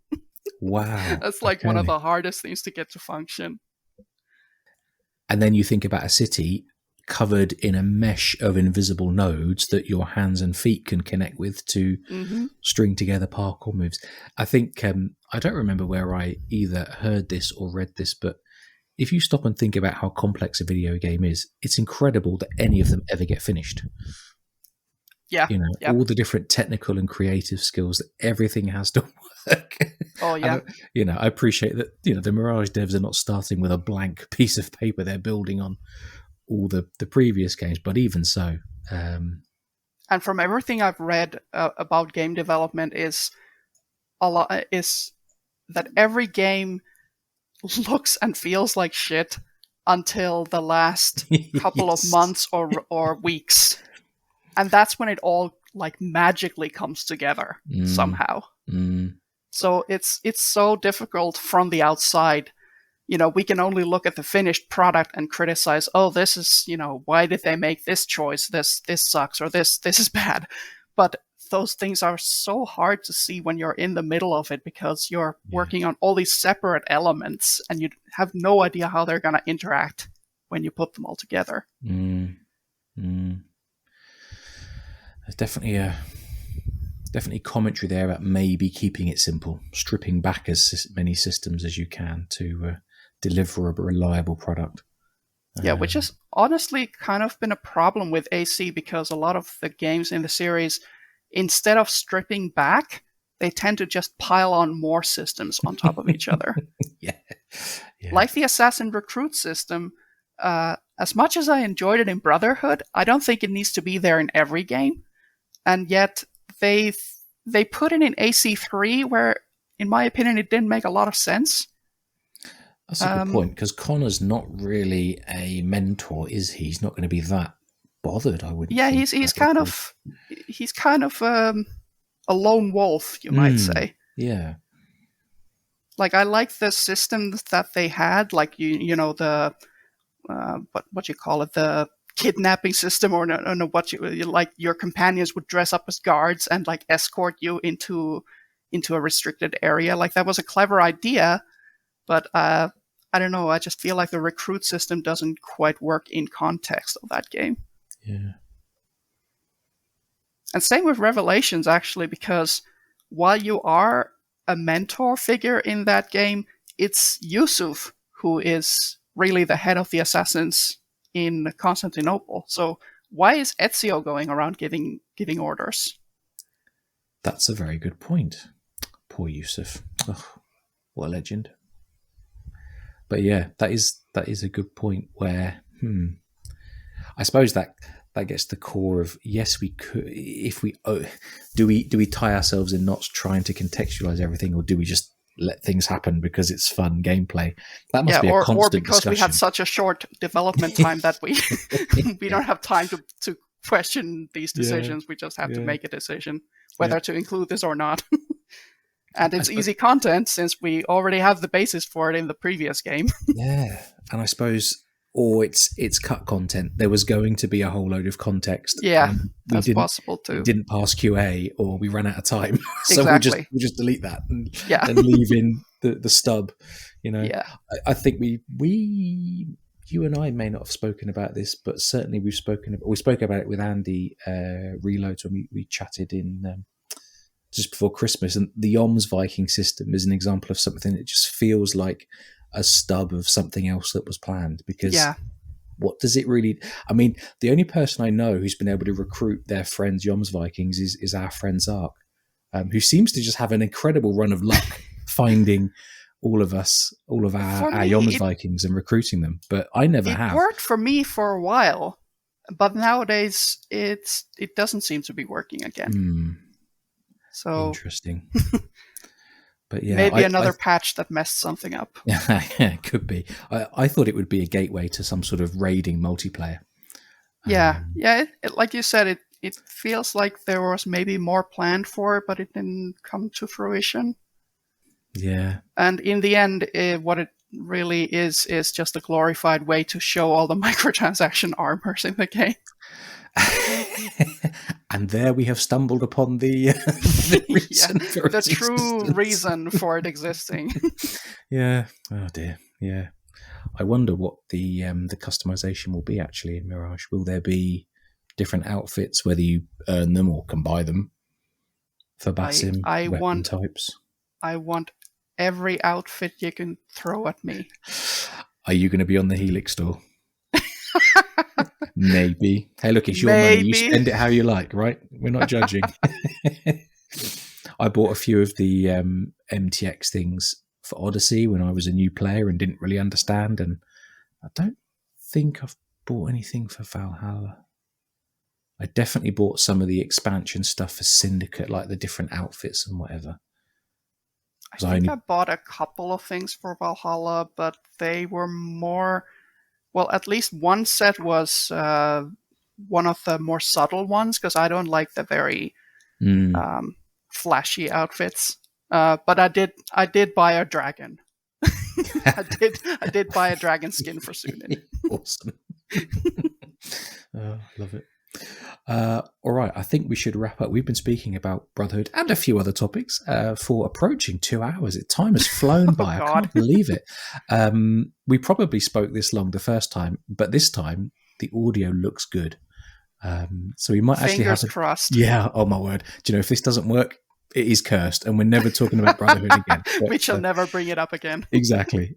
Wow, that's like one of the hardest things to get to function. And then you think about a city covered in a mesh of invisible nodes that your hands and feet can connect with to string together parkour moves. I think, I don't remember where I either heard this or read this, but if you stop and think about how complex a video game is, it's incredible that any of them ever get finished. Yeah. All the different technical and creative skills that everything has to work. Oh, yeah. And, I appreciate that, the Mirage devs are not starting with a blank piece of paper. They're building on all the previous games, but even so. And from everything I've read about game development is that every game looks and feels like shit until the last couple of months or weeks. And that's when it all like magically comes together somehow. So it's so difficult from the outside. We can only look at the finished product and criticize, oh, this is, why did they make this choice? This sucks, or this is bad. But those things are so hard to see when you're in the middle of it because you're working on all these separate elements and you have no idea how they're going to interact when you put them all together. There's definitely commentary there about maybe keeping it simple, stripping back as many systems as you can to deliver a reliable product. Yeah, which has honestly kind of been a problem with AC, because a lot of the games in the series, instead of stripping back, they tend to just pile on more systems on top of each other. Yeah. Like the Assassin Recruit system, as much as I enjoyed it in Brotherhood, I don't think it needs to be there in every game. And yet they put it in AC3, where, in my opinion, it didn't make a lot of sense. That's a good point, because Connor's not really a mentor, is he? He's not going to be that bothered, I wouldn't think. He's kind of a lone wolf, you might say. Yeah. Like, I like the systems that they had, like you know the what you call it, the kidnapping system, or no, what you like, your companions would dress up as guards and like escort you into a restricted area. Like, that was a clever idea, but I don't know, I just feel like the recruit system doesn't quite work in context of that game. Yeah. And same with Revelations, actually, because while you are a mentor figure in that game, it's Yusuf who is really the head of the assassins in Constantinople. So why is Ezio going around giving orders? That's a very good point. Poor Yusuf. Oh, what a legend. But yeah, that is a good point where I suppose that gets to the core of, yes, we could, if we do we tie ourselves in knots trying to contextualize everything, or do we just let things happen because it's fun gameplay? That must be a constant or because discussion. we had such a short development time that we don't have time to question these decisions. We just have to make a decision whether to include this or not. And it's easy content, since we already have the basis for it in the previous game. Yeah, and I suppose, or it's cut content. There was going to be a whole load of context. Yeah, that's possible too. We didn't pass QA, or we ran out of time, so exactly. we'll just delete that and leave in the stub. You know, I think you and I may not have spoken about this, but certainly we spoke about it with Andy Reloads when we chatted in. Just before Christmas, and the Yoms Viking system is an example of something that just feels like a stub of something else that was planned. Because what does it really? I mean, the only person I know who's been able to recruit their friends Yoms Vikings is our friend Zark, who seems to just have an incredible run of luck finding all of our Yoms Vikings and recruiting them. But I never have. It worked for me for a while, but nowadays it doesn't seem to be working again. So interesting. But yeah, maybe another patch that messed something up. Yeah, it could be. I thought it would be a gateway to some sort of raiding multiplayer. Like you said, it feels like there was maybe more planned for it, but it didn't come to fruition. Yeah. And in the end, what it really is just a glorified way to show all the microtransaction armors in the game. And there we have stumbled upon the true reason for it existing. Yeah. Oh dear. Yeah. I wonder what the customization will be actually in Mirage. Will there be different outfits, whether you earn them or can buy them for Basim weapon types? I want every outfit you can throw at me. Are you going to be on the Helix store? Maybe. Hey, look, it's your money. You spend it how you like, right? We're not judging. I bought a few of the MTX things for Odyssey when I was a new player and didn't really understand, and I don't think I've bought anything for Valhalla. I definitely bought some of the expansion stuff for Syndicate, like the different outfits and whatever. I bought a couple of things for Valhalla, but they were more... Well, at least one set was one of the more subtle ones, because I don't like the very flashy outfits. But I did buy a dragon. I did buy a dragon skin for Sunin. Awesome. Love it. All right, I think we should wrap up. We've been speaking about Brotherhood and a few other topics for approaching 2 hours. Time has flown by. I can't believe it. We probably spoke this long the first time, but this time the audio looks good. So we might actually have Fingers crossed. yeah, oh my word. Do you know, if this doesn't work, it is cursed and we're never talking about Brotherhood again. We But shall never bring it up again. exactly.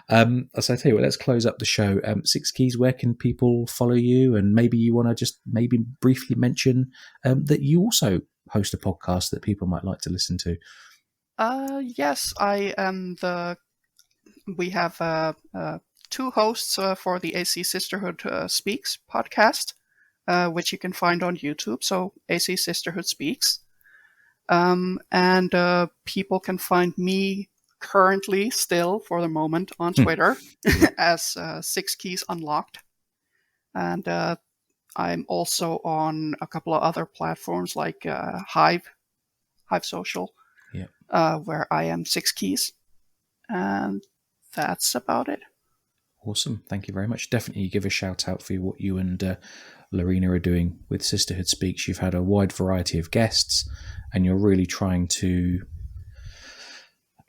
So I tell you what, let's close up the show. SixKeys, where can people follow you? And maybe you want to just maybe briefly mention that you also host a podcast that people might like to listen to. Yes, I am we have two hosts for the AC Sisterhood Speaks podcast, which you can find on YouTube. So AC Sisterhood Speaks. And people can find me currently still for the moment on Twitter as SixKeys Unlocked. And I'm also on a couple of other platforms like Hive Social, where I am SixKeys. And that's about it. Awesome. Thank you very much. Definitely give a shout out for what you and Lorena are doing with Sisterhood Speaks. You've had a wide variety of guests and you're really trying to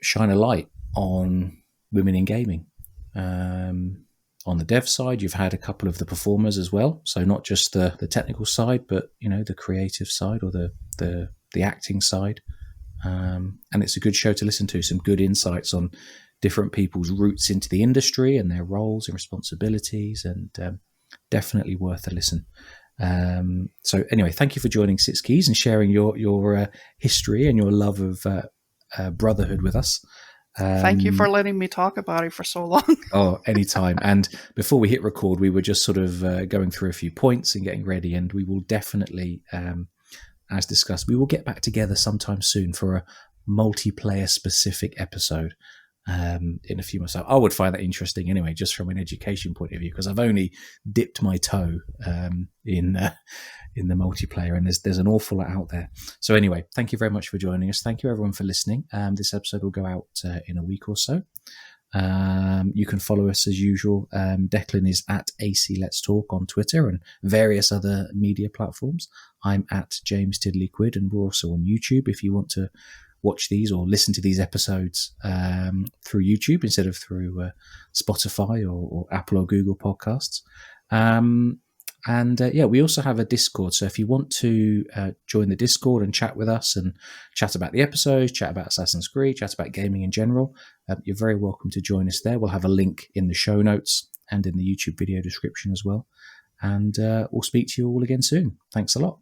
shine a light on women in gaming. On the dev side, you've had a couple of the performers as well. So not just the technical side, but the creative side or the acting side. And it's a good show to listen to. Some good insights on different people's routes into the industry and their roles and responsibilities, and definitely worth a listen. So anyway, thank you for joining SixKeys and sharing your history and your love of Brotherhood with us. Thank you for letting me talk about it for so long. Oh, anytime. And before we hit record, we were just sort of going through a few points and getting ready, and we will definitely, as discussed, we will get back together sometime soon for a multiplayer specific episode. In a few months. I would find that interesting anyway, just from an education point of view, because I've only dipped my toe in the multiplayer, and there's an awful lot out there. So anyway, thank you very much for joining us. Thank you everyone for listening. This episode will go out in a week or so. You can follow us as usual. Declan is at AC Let's Talk on Twitter and various other media platforms. I'm at James Tiddley Quid, and we're also on YouTube if you want to watch these or listen to these episodes through YouTube instead of through Spotify or Apple or Google podcasts. We also have a Discord. So if you want to join the Discord and chat with us and chat about the episodes, chat about Assassin's Creed, chat about gaming in general, you're very welcome to join us there. We'll have a link in the show notes and in the YouTube video description as well. And we'll speak to you all again soon. Thanks a lot.